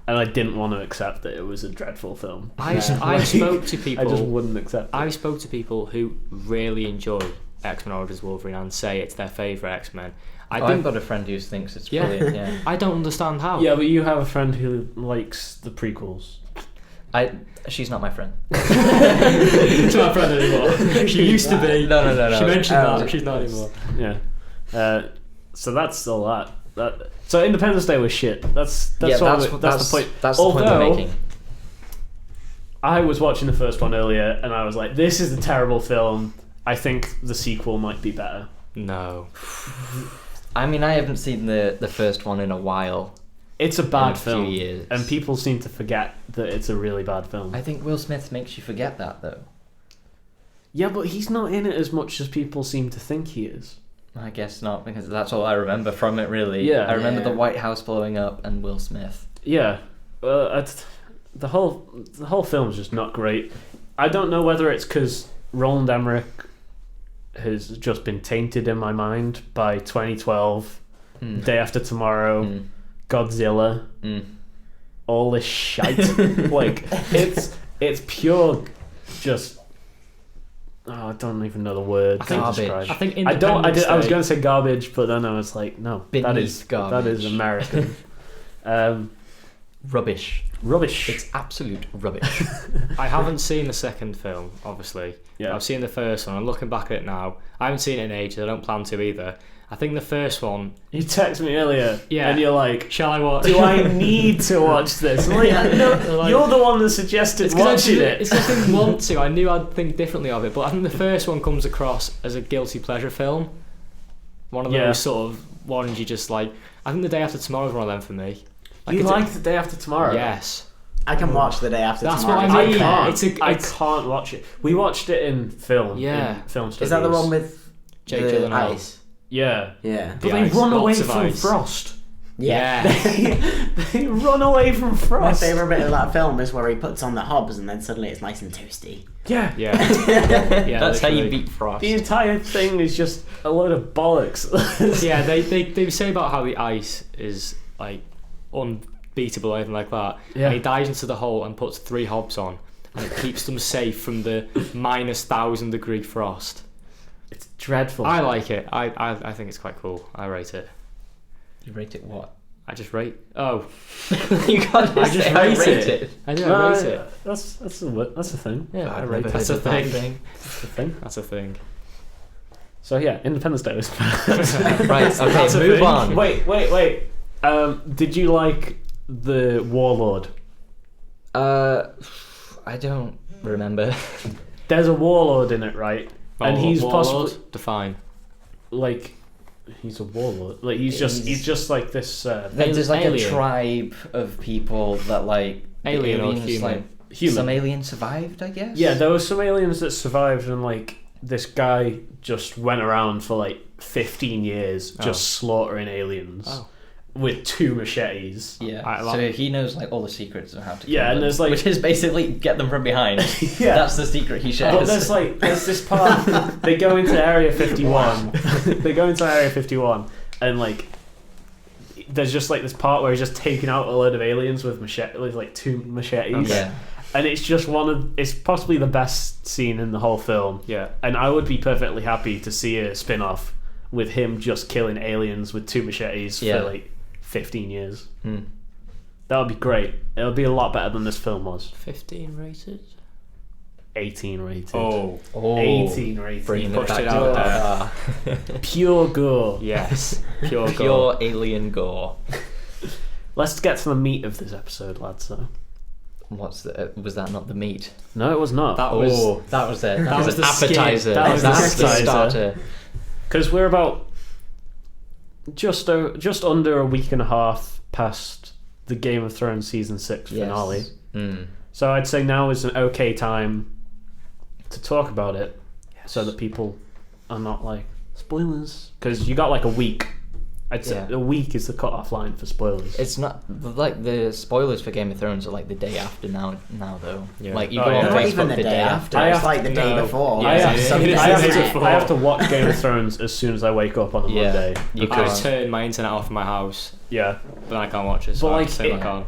And I didn't want to accept that it was a dreadful film. I spoke to people. I just wouldn't accept it. I spoke to people who really enjoy X-Men Origins Wolverine and say it's their favourite X-Men. I've got a friend who thinks it's Yeah. brilliant. Yeah. I don't understand how. Yeah, but you have a friend who likes the prequels. She's not my friend. She's not a friend anymore. She used to be. No. She mentioned that. She's not anymore. Yeah. So that's all that. So Independence Day was shit. That's the point. That's the point Although, they're making. I was watching the first one earlier, and I was like, "This is a terrible film. I think the sequel might be better." No. I mean, I haven't seen the first one in a while, It's a in bad a few film, years. and people seem to forget that it's a really bad film. I think Will Smith makes you forget that though. Yeah, but he's not in it as much as people seem to think he is. I guess not, because that's all I remember from it. Really, Yeah. I remember Yeah. the White House blowing up and Will Smith. Yeah, the whole film's just not great. I don't know whether it's because Roland Emmerich has just been tainted in my mind by 2012, Day After Tomorrow, Godzilla, all this shite. Like it's pure, just. Oh, I don't even know the word. Garbage. I think I was Day- going to say garbage, but then I was like, no, that Beneath is garbage. American. Rubbish. Rubbish. It's absolute rubbish. I haven't seen the second film, obviously. Yeah. I've seen the first one. I'm looking back at it now. I haven't seen it in ages. I don't plan to either. I think the first one. You texted me earlier, Yeah. and you're like, Shall I watch? do I need to watch this? I'm like, no, you're the one that suggested watching it. It's 'cause I didn't want to. I knew I'd think differently of it, but I think the first one comes across as a guilty pleasure film. One of those Yeah. sort of ones you just like. I think The Day After Tomorrow is one of them for me. You it's like The Day After Tomorrow? Yes. I can watch The Day After That's Tomorrow. what I mean. I It's- can't watch it. We watched it in film. Yeah. In film studios. Is that the one with Jake the Gyllenhaal. ice? Yeah. Yeah. But The they ice, run away lots of from ice. Frost. Yeah. They run away from My Frost. favourite bit of that film is where he puts on the hobs and then suddenly it's nice and toasty. Yeah. Yeah. Yeah. That's how you literally. beat Frost. The entire thing is just a load of bollocks. Yeah, they say about how the ice is like unbeatable or anything like that. Yeah. And he dives into the hole and puts 3 hobs on, and it keeps them safe from the -1,000-degree frost. It's dreadful. I like it. I think it's quite cool. I rate it. You rate it what? I just rate. Oh, You can't I just say rate rate it. I do. No, I rate it. That's a thing. Yeah, I I've rate never it. That's a heard of that thing. That's a thing. That's a thing. So yeah, Independence Day was Right, okay, That's a move thing. on. Wait. Did you like the Warlord? I don't remember. There's a Warlord in it, right? And he's Warlord? possibly Define. like he's a warlord. Like he's just like this There's like Alien. a tribe of people that like the Alien or aliens, human? like, human. Some aliens survived, I guess. Yeah, there were some aliens that survived, and like this guy just went around for like 15 years just slaughtering aliens Oh. with 2 machetes. Yeah. I So like- he knows like all the secrets of how to kill Yeah, and them, there's, like- which is basically get them from behind. Yeah. That's the secret he shares. But there's this part. They go into Area 51. They go into Area 51, and like there's just like this part where he's just taking out a load of aliens with like 2 machetes. Yeah. And it's just it's possibly the best scene in the whole film. Yeah. And I would be perfectly happy to see a spin-off with him just killing aliens with 2 machetes Yeah. for like 15 years. Hmm. That would be great. It would be a lot better than this film was. 15 rated. 18 rated. Oh. 18 rated. Bringing Pushed it it back out to Pure gore. Yes. Pure gore. pure alien gore. Let's get to the meat of this episode, lads. Though. What's the? Was that not the meat? No, it was not. That was. that was it. That was an the skit. appetizer. That was the That's the appetizer. starter. Because we're about just under a week and a half past the Game of Thrones season 6 finale. Yes. Mm. So I'd say now is an okay time to talk about it, so that people are not like spoilers. Because you got like a week. I'd say Yeah. a week is the cut-off line for spoilers. It's not like the spoilers for Game of Thrones are like the day after now though. Yeah. Like you Oh, go yeah. on Not Facebook even the day after. I It's have like the day no. before. Yeah, I have, it's to, the I, have day to, before. I have to watch Game of Thrones as soon as I wake up on a Yeah. Monday. You I can't. turn my internet off in my house, Yeah, but I can't watch it. So but I like have to turn it- my car on.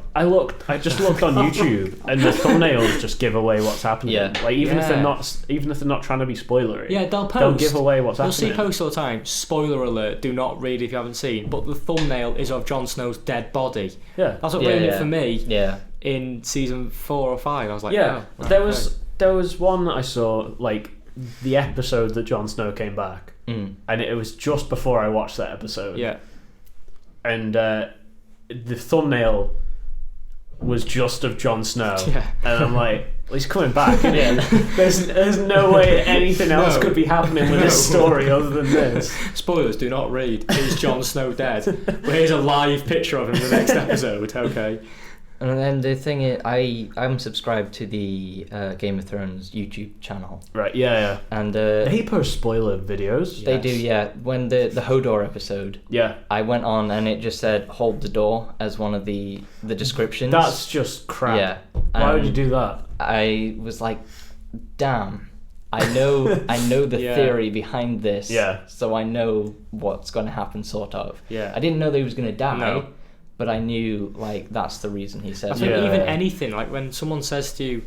I just looked on YouTube, and the thumbnails just give away what's happening. Yeah. Like even if they're Yeah. not trying to be spoilery. Yeah, they'll post. They'll give away what's You'll see happening. posts all the time. Spoiler alert: do not read if you haven't seen. But the thumbnail is of Jon Snow's dead body. Yeah, That's what Yeah, ruined yeah. it for me Yeah. in season 4 or 5. I was like, yeah. oh, right, there okay. was one that I saw, like the episode that Jon Snow came back, Mm. and it was just before I watched that episode. Yeah, And the thumbnail was just of Jon Snow, Yeah. and I'm like, well, he's coming back, isn't he? There's no way anything else could be happening with this story other than this. Spoilers, do not read. Is Jon Snow dead? But here's a live picture of him in the next episode. Okay. And then the thing is, I'm subscribed to the Game of Thrones YouTube channel. Right, yeah. And They post spoiler videos. they do, yeah. When the Hodor episode, Yeah. I went on and it just said "hold the door" as one of the descriptions. That's just crap. yeah. Why would you do that? I was like, damn. I know the Yeah. theory behind this. Yeah. So I know what's going to happen, sort of. Yeah. I didn't know that he was going to die. No. But I knew, like, that's the reason he said I it. think Yeah. even anything, like when someone says to you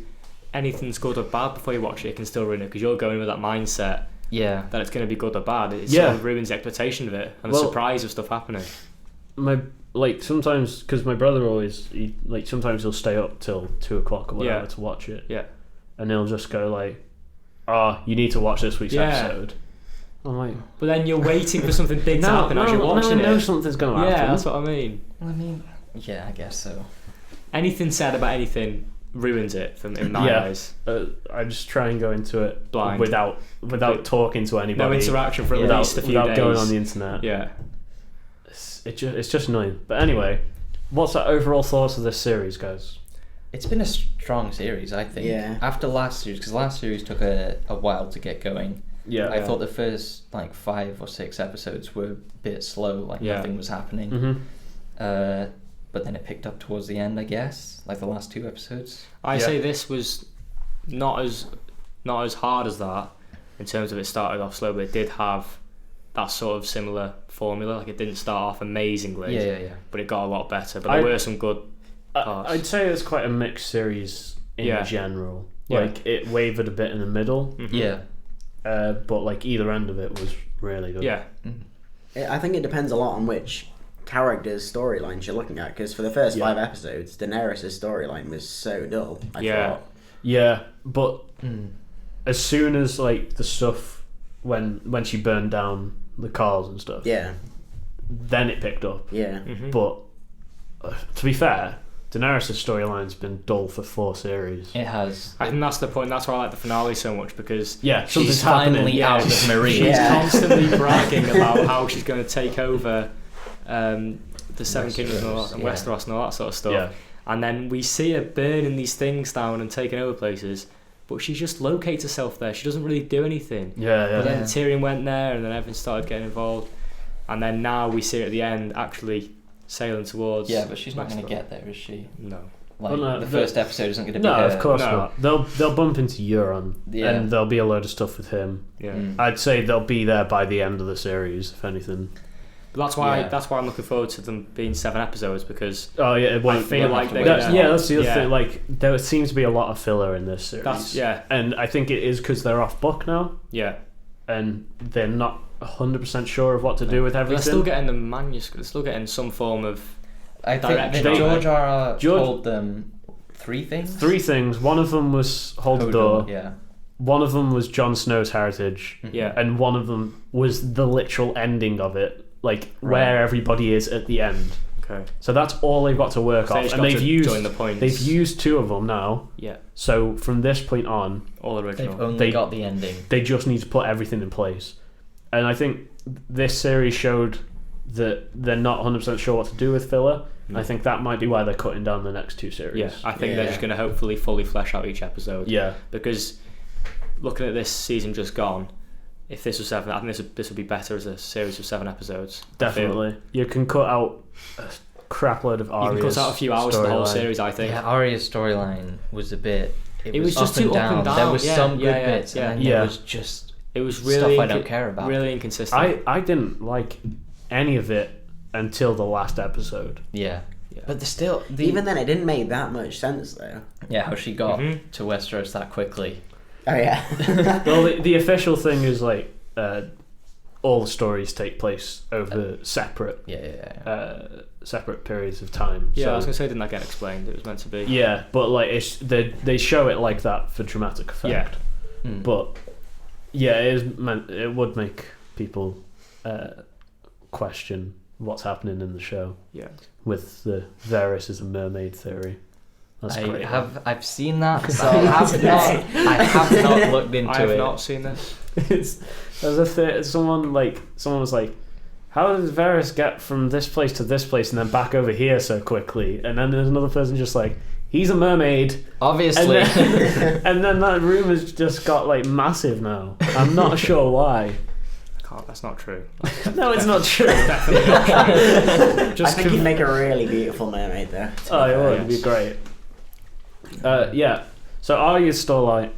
anything's good or bad before you watch it, it can still ruin it because you're going with that mindset Yeah. that it's going to be good or bad. It Yeah. sort of ruins the expectation of it and the Well- surprise of stuff happening. Sometimes, because my brother sometimes he'll stay up till 2:00 or whatever Yeah. to watch it, Yeah. and he'll just go like, you need to watch this week's Yeah. episode. I'm like, But then you're waiting for something big to happen as you're watching I know it. something's going to happen. Yeah, that's what I mean. Well, I mean, yeah, I guess so. Anything said about anything ruins it in my Yeah. eyes. I just try and go into it Blind. without talking to anybody. No interaction for at Yeah. least a few without days. going on the internet. Yeah. It's just annoying. But anyway, what's our overall thoughts of this series, guys? It's been a strong series, I think. Yeah. After last series, because last series took a while to get going. Yeah. I thought the first, 5 or 6 episodes were a bit slow, Yeah. nothing was happening. Mm-hmm. But then it picked up towards the end, I guess, like the last 2 episodes. I Yeah. say this was not as hard as that in terms of it started off slow, but it did have that sort of similar formula. Like it didn't start off amazingly, Yeah. but it got a lot better. But there were some good parts. I'd say it's quite a mixed series in Yeah. general. Yeah. Like it wavered a bit in the middle, Mhm. Yeah. but either end of it was really good. Yeah. I think it depends a lot on which character's storylines you're looking at, because for the first Yeah. 5 episodes, Daenerys' storyline was so dull. I Yeah. thought. Yeah, but as soon as the stuff when she burned down the cars and stuff, Yeah, then it picked up. yeah. Mhm. But to be fair, Daenerys' storyline's been dull for 4 series. It has. I think that's the point. That's why I like the finale so much because Yeah, She's something's happening. finally Yeah. out of Marine. she's Yeah. constantly bragging about how she's going to take over the Seven Kingdoms and, all that, and yeah. Westeros and all that sort of stuff. Yeah. And then we see her burning these things down and taking over places, but she just locates herself there. She doesn't really do anything. Yeah, But then Yeah. Tyrion went there, and then everyone started getting involved. And then now we see her at the end actually sailing towards. Yeah, but she's not going Westeros. to get there, is she? No. Like, Well, no, the the- first episode isn't going to be No, her. of course No. not. They'll bump into Euron, Yeah. and there'll be a load of stuff with him. Yeah. Mm. I'd say they'll be there by the end of the series, if anything. But Yeah. that's why I'm looking forward to them being 7 episodes because Oh yeah, it won't, I feel won't like have to they're wait gonna, as yeah, that's the other Yeah. thing. Like there seems to be a lot of filler in this series. That's and I think it is because they're off book now, yeah. and they're not 100% sure of what to do with But they're everything. still getting the manuscript. They're still getting some form of I think direction that on George it. R. George- told them 3 things. 3 things. One of them was hold the door. Yeah. One of them was Jon Snow's heritage, yeah. and one of them was the literal ending of it, like Right. where everybody is at the end. Okay. So that's all they've got to work So off, just and got they've to used join the points. they've used 2 of them now. Yeah. So from this point on, All original. They've only They- got the ending. they just need to put everything in place. And I think this series showed that they're not 100% sure what to do with filler. No. I think that might be why they're cutting down the next 2 series. Yeah, I think they're Yeah. just going to hopefully fully flesh out each episode. Yeah. Because looking at this season just gone, if this was 7, I think this would be better as a series of 7 episodes. I feel. Definitely. You can cut out a crap load of You Arya's can cut out a few hours of the whole storyline. series, I think. Yeah, Arya's storyline was a bit. It was just up too and up and down. down. There was Yeah, some good yeah, bits, yeah. and then Yeah. there was just It was really stuff I don't care about. really inconsistent. I didn't like any of it until the last episode. Yeah. Yeah. But still, Even then, it didn't make that much sense, though. yeah, how she got Mhm. to Westeros that quickly. Oh yeah. Well, the official thing is all the stories take place over separate Yeah. separate periods of time. yeah, so, I was going to say, didn't that get explained? It was meant to be. yeah, but they show it like that for dramatic effect. Mm. But yeah, it would make people question what's happening in the show Yeah. with the Varys as a mermaid theory. That's great. I've seen that, so I have not looked into it. I have not seen this. Someone was like, how did Varys get from this place to this place and then back over here so quickly? And then there's another person just like, he's a mermaid. Obviously. And then that rumour's just got like massive now. I'm not sure why. That's not true. No, it's not true. Definitely not true. I think he'd make a really beautiful mermaid there. Oh, it would be great. Yeah. So Arya's storyline,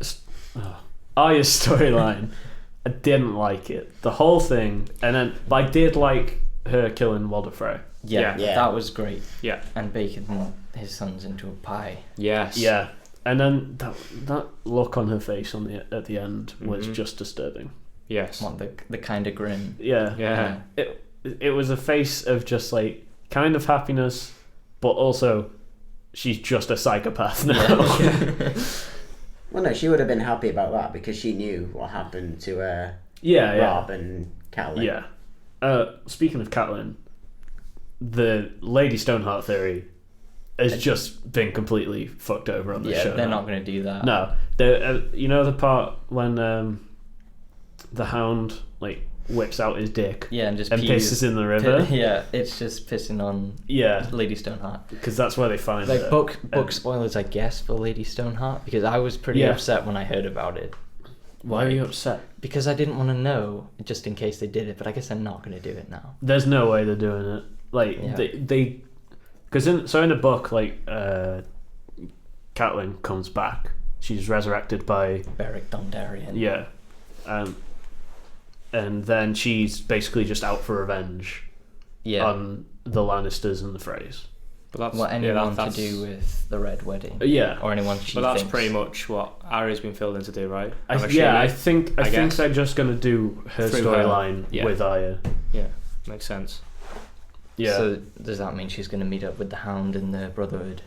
I didn't like it. The whole thing, but I did like her killing Walder Frey. Yeah, that was great. Yeah. And baking his sons into a pie. Yes. Yeah. And then that look on her face at the end was just disturbing. Yes. What, the kind of grin. Yeah. Yeah. It was a face of just like kind of happiness, but also she's just a psychopath now. Well, no, she would have been happy about that because she knew what happened to Rob and Catelyn. Yeah. Speaking of Catelyn, the Lady Stoneheart theory has just been completely fucked over on the show. Yeah, they're now. not going to do that. No. You know the part when the Hound like whips out his dick and just pisses in the river? Yeah, it's just pissing on Lady Stoneheart. Because that's where they find like it. Book spoilers, I guess, for Lady Stoneheart, because I was pretty upset when I heard about it. Why are you upset? Because I didn't want to know, just in case they did it, but I guess they're not going to do it now. There's no way they're doing it. Like they because in the book, like Catelyn comes back. She's resurrected by Beric Dondarrion. Yeah. And then she's basically just out for revenge on the Lannisters and the Freys. But that's anyone to do with the Red Wedding. Yeah. Or anyone she But that's thinks. pretty much what Arya's been filled in to do, right? I think they're just going to do her Through storyline her. with Arya. Yeah, makes sense. Yeah. So does that mean she's going to meet up with the Hound and the Brotherhood?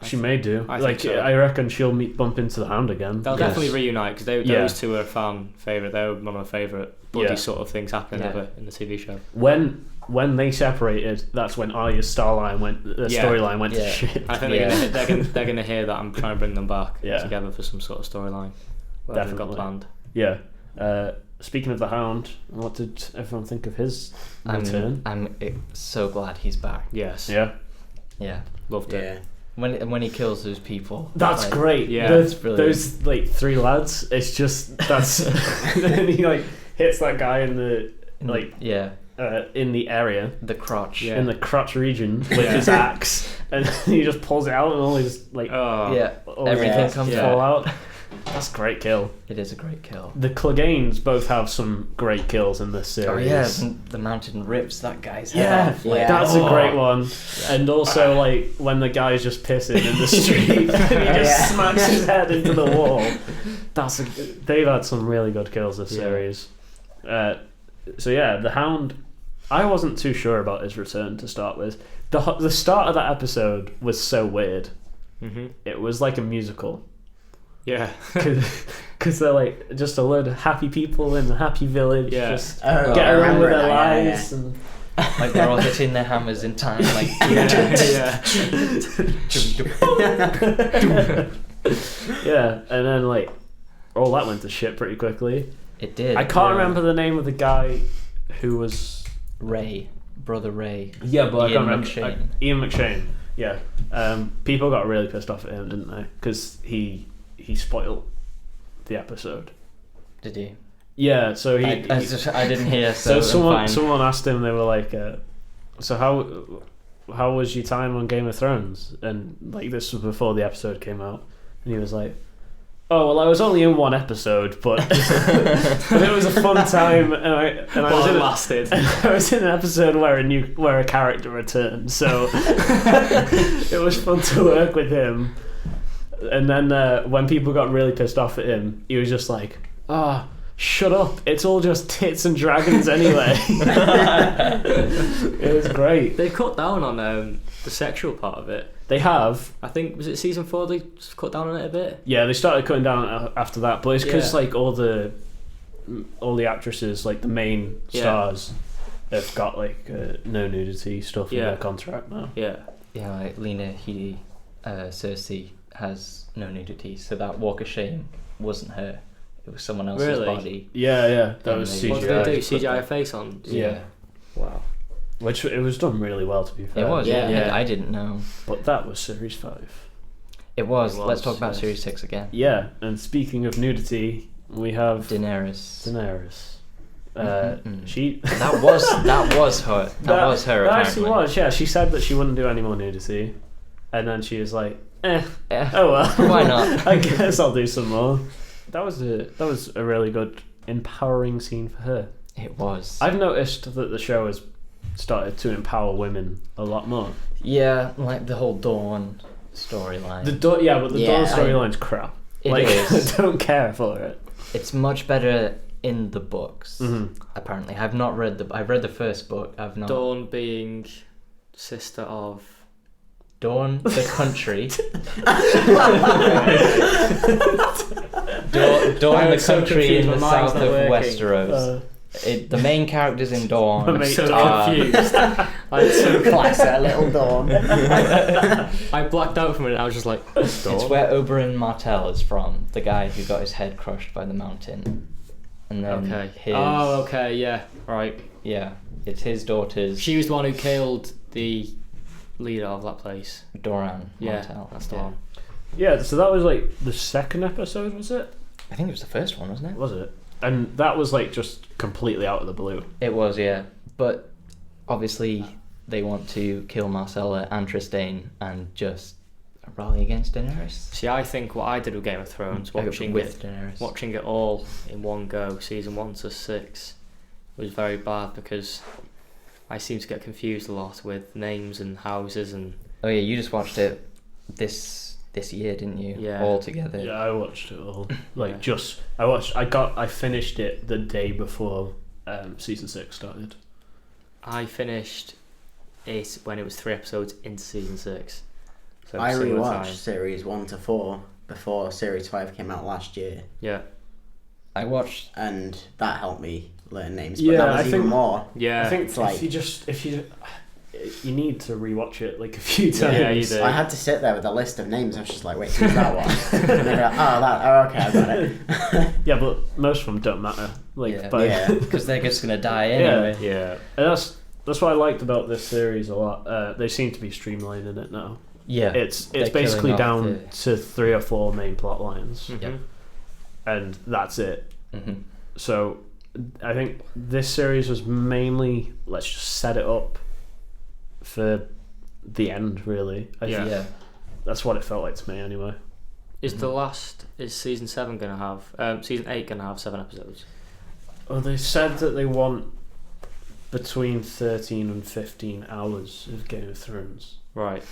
She may do. I think so. I reckon she'll bump into the Hound again. They'll definitely reunite because those two are fan favourite. They're one of my favourite buddy sort of things happening ever in the TV show. When they separated, that's when Arya's storyline went to shit. I think they're gonna hear that I'm trying to bring them back together for some sort of storyline. They've got planned. Yeah. Speaking of the Hound, what did everyone think of his return? I'm so glad he's back. Yes. Yeah. Yeah. Loved it. When he kills those people, that's great. Yeah, that's brilliant. Those like three lads. It's just then he like hits that guy in the in the area, the crotch, in the crotch region with his axe, and he just pulls it out and all his everything comes fall out. That's a great kill. It is a great kill. The Cleganes both have some great kills in this series. Oh yeah, the mountain rips that guy's head off. That's a great one. Yeah. And also like when the guy's just pissing in the street and he just smacks his head into the wall. They've had some really good kills this series. So yeah, the Hound. I wasn't too sure about his return to start with. The start of that episode was so weird. Mm-hmm. It was like a musical. Yeah, because they're like just a load of happy people in a happy village. Yeah, just get around with their lives and like they're all hitting their hammers in time. Like and then like all that went to shit pretty quickly. It did. I can't remember the name of the guy who was Brother Ray. Yeah, but Ian I can't McShane. remember. Ian McShane. Yeah, people got really pissed off at him, didn't they? Because he spoiled the episode. Did he? Yeah, so I didn't hear. So someone asked him. They were like, "So how was your time on Game of Thrones?" And like this was before the episode came out, and he was like, "Oh well, I was only in one episode, but it was a fun time, and I was in an episode where a character returned, so it was fun to work with him." And then when people got really pissed off at him, he was just like, shut up, it's all just tits and dragons anyway. It was great. They cut down on the sexual part of it. They have. I think, was it season 4 they cut down on it a bit? Yeah, they started cutting down after that, but it's because like all the actresses, like the main stars, have got like no nudity stuff in their contract now. Yeah. Yeah, like Lena Headey. Cersei has no nudity, so that walk of shame wasn't her. It was someone else's Really? body. Yeah, that was CGI. What did they do? CGI a face on? Yeah. Wow. Which it was done really well, to be fair. It was, Yeah. yeah. I didn't know. But that was Series 5. It was. It was, Let's talk about yes. Series 6 again. Yeah, and speaking of nudity, we have Daenerys. She... That was her. That was her, That apparently. actually was, yeah. She said that she wouldn't do any more nudity. And then she was like, Yeah. oh well. Why not? I guess I'll do some more. That was a really good, empowering scene for her. It was. I've noticed that the show has started to empower women a lot more. Yeah, like the whole Dawn storyline. But the Dawn Yeah, storyline's crap. It Like, is. I don't care for it. It's much better in the books. Mhm. Apparently, I've read the first book. I've not. Dawn being sister of. Dawn, the country. Dawn, I'm the so country confused, in the my mind's south not of working. Westeros. The main characters in Dawn I'm so are confused. I'm so Class that little Dawn. I blacked out for a minute. I was just like, It's where Oberyn Martell is from, the guy who got his head crushed by the mountain. And then okay. his Oh, okay, yeah, right. yeah, it's his daughter's She was the one who killed the leader of that place. Doran Yeah, Martell. that's the Yeah. one. Yeah, so that was like the second episode, was it? I think it was the first one, wasn't it? Was it? And that was like just completely out of the blue. It was, yeah. But obviously they want to kill Marcella and Trystane and just rally against Daenerys. See, I think what I did with Game of Thrones, watching Daenerys. it all in one go, season 1 to 6, was very bad because I seem to get confused a lot with names and houses and. Oh yeah, you just watched it this year, didn't you? Yeah. All together. Yeah, I watched it all. Like, Yeah. I finished it the day before season 6 started. I finished it when it was 3 episodes into season 6. So I similar rewatched time. series 1 to 4 before series 5 came out last year, Yeah. I watched and that helped me learn names. But Yeah, that was I even think- more. Yeah. I think it's like- if you need to rewatch it like a few times. Yeah, you do. I had to sit there with a list of names. I was just like, wait, who's that one? And they go, okay, I got it. Yeah, but most of them don't matter. Like, Yeah. but Yeah. because they're just gonna die anyway. yeah, and that's what I liked about this series a lot. They seem to be streamlining it now. Yeah. It's They're basically killing off down to 3 or 4 main plot lines, Mhm. Yep. and that's it. Mm-hmm. So I think this series was mainly let's just set it up for the end. Really, Yeah. Yeah. that's what it felt like to me anyway. Is season 7 going to have, season 8 going to have 7 episodes? Well, they said that they want between 13 and 15 hours of Game of Thrones. Right.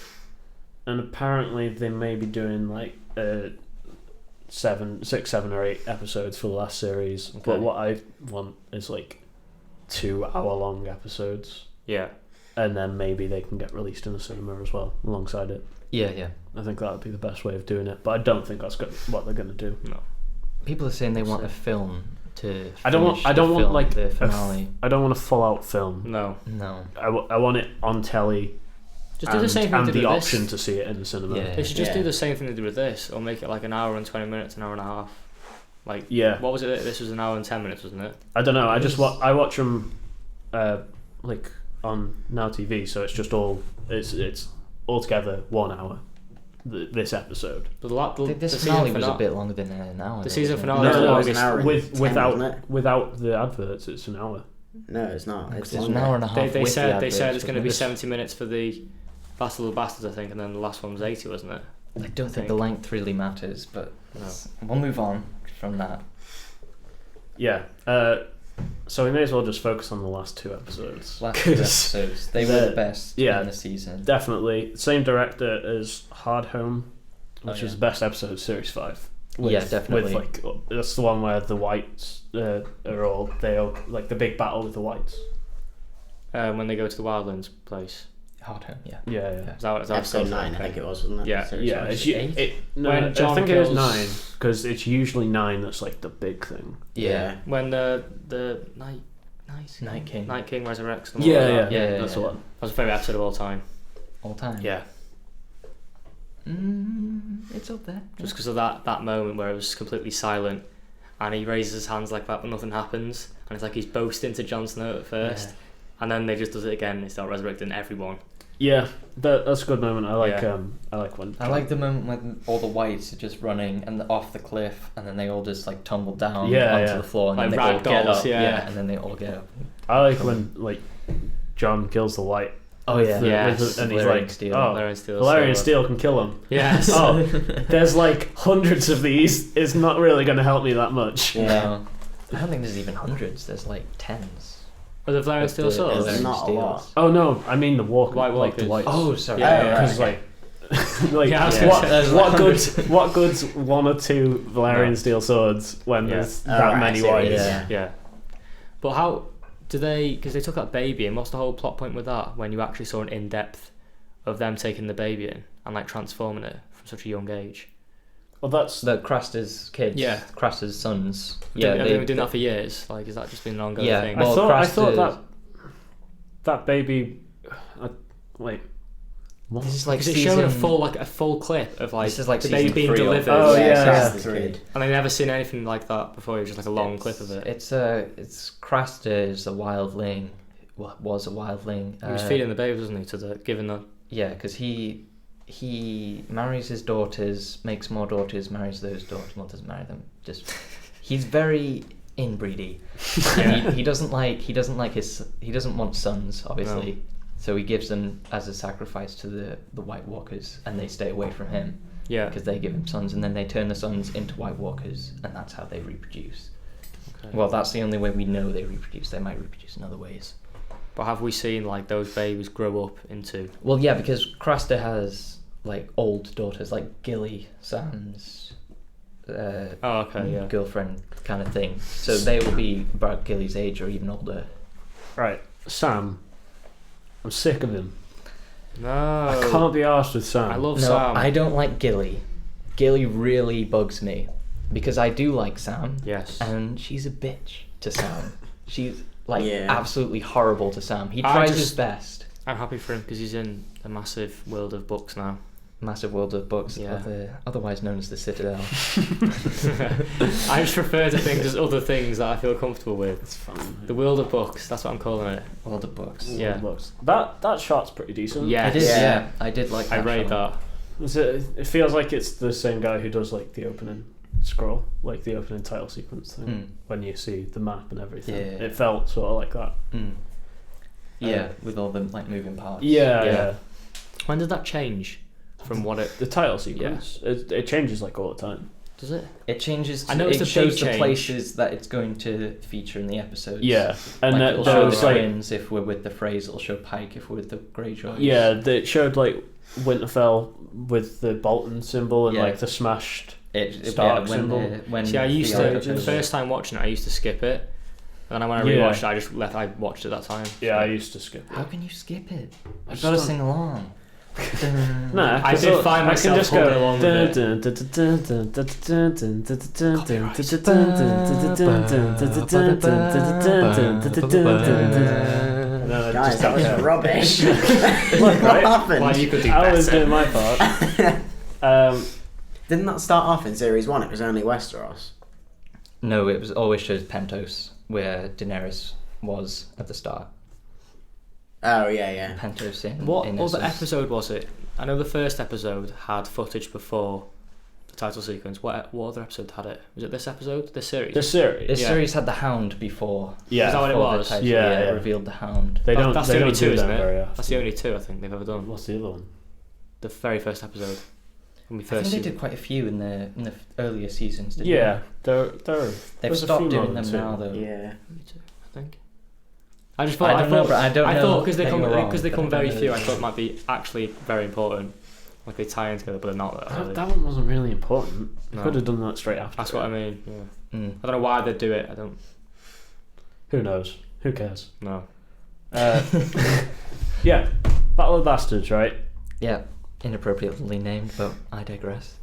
And apparently they may be doing like 7 or 8 episodes for the last series. Okay. But what I want is like 2-hour-long episodes, Yeah. and then maybe they can get released in the cinema as well alongside it. Yeah. I think that would be the best way of doing it. But I don't think that's what they're going to do. No. People are saying they want a film to. I don't want like the a finale. I don't want a full-out film. No. No. I want it on telly. Just do the same thing and they the did with option this. to see it in the cinema. Yeah. They should just Yeah. do the same thing they did with this, or make it like an hour and 20 minutes, an hour and a half. Like, Yeah. what was it? This was an hour and 10 minutes, wasn't it? I don't know. I watch them like on Now TV, so it's just all it's all together 1 hour. This episode. But the This season finale was a bit longer than an hour. The though, season wasn't it? finale was No, the it was an longest. hour and 10, without wasn't it? without the adverts, it's an hour. No, it's not. It's It's an longer. hour and a half. They with said the it's adverts, going to be wasn't 70 minutes for the Battle of the Bastards, I think, and then the last one was 80, wasn't it? it? I don't think the length really matters, but No. we'll move on from that. Yeah. So we may as well just focus on the last 2 episodes. Last 2 episodes, they were the best yeah. in the season. Definitely. Same director as Hard Home, which Oh, is yeah. the best episode of Series 5. Yeah, definitely. With like that's the one where the whites are all like the big battle with the whites. When they go to the Wildlands place. Hard Home, yeah. Yeah. Is that what Episode it's 9, I think it was, wasn't it? Yeah. Series Yeah, five. it's, Eight? I When John think it is kills- 9 because it's usually 9 that's like the big thing. Yeah. When the Night King. Night King resurrects them. Yeah, Yeah, that's the one. That was my favourite episode of all time. All time. Yeah, It's up there. Just because of that moment where it was completely silent, and he raises his hands like that, but nothing happens, and it's like he's boasting to Jon Snow at first, and then they just does it again. And they start resurrecting everyone. Yeah, that's a good moment. I like when. I like the moment when all the whites are just running and off the cliff, and then they all just like tumble down onto the floor, and like then they all get dolls, up. And then they all get up. I like when like Jon kills the white. Oh yeah, and he's like, Steel. Valerian Steel can kill him. Yes. Oh, there's like hundreds of these. It's not really going to help me that much. No, I don't think there's even hundreds. There's like tens. Are the Valerian Steel swords? There's not a lot. Oh no, I mean the White like the Walkers. whites. Oh, sorry. Because what good's one or two Valerian Steel swords when there's that many whites? Yeah. But how do they? Because they took that baby, and what's the whole plot point with that? When you actually saw an in-depth of them taking the baby in and like transforming it from such a young age. Well, that's the Craster's kids. Yeah, Craster's sons. Yeah, they've been doing that for years. Like, has that just been an ongoing thing? Well, I thought that baby, like. What? This is like it's showing a full clip of like, this is like the baby being delivered. Oh yeah. And they've never seen anything like that before. It was just like a long clip of it. It's Craster's a wildling. Was a wildling. He was feeding the babies, wasn't he? Giving the. Yeah, because he marries his daughters, makes more daughters, marries those daughters. Well, doesn't marry them. Just he's very inbreedy. And he doesn't want sons, obviously. No. So he gives them as a sacrifice to the White Walkers, and they stay away from him. Yeah. Because they give him sons, and then they turn the sons into White Walkers, and that's how they reproduce. Okay. Well, that's the only way we know they reproduce. They might reproduce in other ways. But have we seen like those babies grow up into? Well, yeah, because Craster has like old daughters, like Gilly, Sam's girlfriend kind of thing. So they will be about Gilly's age or even older. Right, Sam. I'm sick of him. No. I can't be arsed with Sam. I love Sam. I don't like Gilly. Gilly really bugs me. Because I do like Sam. Yes. And she's a bitch to Sam. She's absolutely horrible to Sam. He tries his best. I'm happy for him because he's in a massive world of books now. Massive world of books, otherwise known as the Citadel. I just refer to things as other things that I feel comfortable with. It's fun. The world of books, that's what I'm calling it. World of books. Yeah. Books. That shot's pretty decent. Yeah. It is, yeah. I did like that. I rate that. It feels like it's the same guy who does like the opening scroll, like the opening title sequence thing, when you see the map and everything. Yeah. It felt sort of like that. Yeah, with all the like moving parts. Yeah. When did that change? From what the title sequence, it changes like all the time. Does it? It changes. I know it shows the places that it's going to feature in the episodes. Yeah, and like it'll show the twins if we're with the Freys. It'll show Pike if we're with the Greyjoys. Yeah, it showed like Winterfell with the Bolton symbol and like the smashed Stark symbol. I used to the first time watching it, I used to skip it, and then when I rewatched it, I watched it that time. Yeah, I used to skip it. How can you skip it? I've got to sing along. Nah, I did find myself just going along with it. Guys, that was rubbish. Look, right? What happened? Well, you could do I was doing my part. Didn't that start off in series 1? It was only Westeros. No, it was always shows Pentos, where Daenerys was at the start. Oh yeah. Pentos in. What other episode was it? I know the first episode had footage before the title sequence. What other episode had it? Was it this episode? This series? This series had the Hound before. Yeah. Is that what it was? It revealed the Hound. That's the only two, isn't it? That's the only two I think they've ever done. What's the other one? The very first episode. I think they did quite a few in the earlier seasons. They've stopped doing them now though. Yeah. Me too, I think. I just thought. I thought because they come very few. I thought it might be actually very important. Like they tie in together, but they're not. That one wasn't really important. No. Could have done that straight after. That's what I mean. Yeah. I don't know why they do it. I don't. Who knows? Who cares? No. Yeah, Battle of the Bastards, right? Yeah, inappropriately named, but I digress.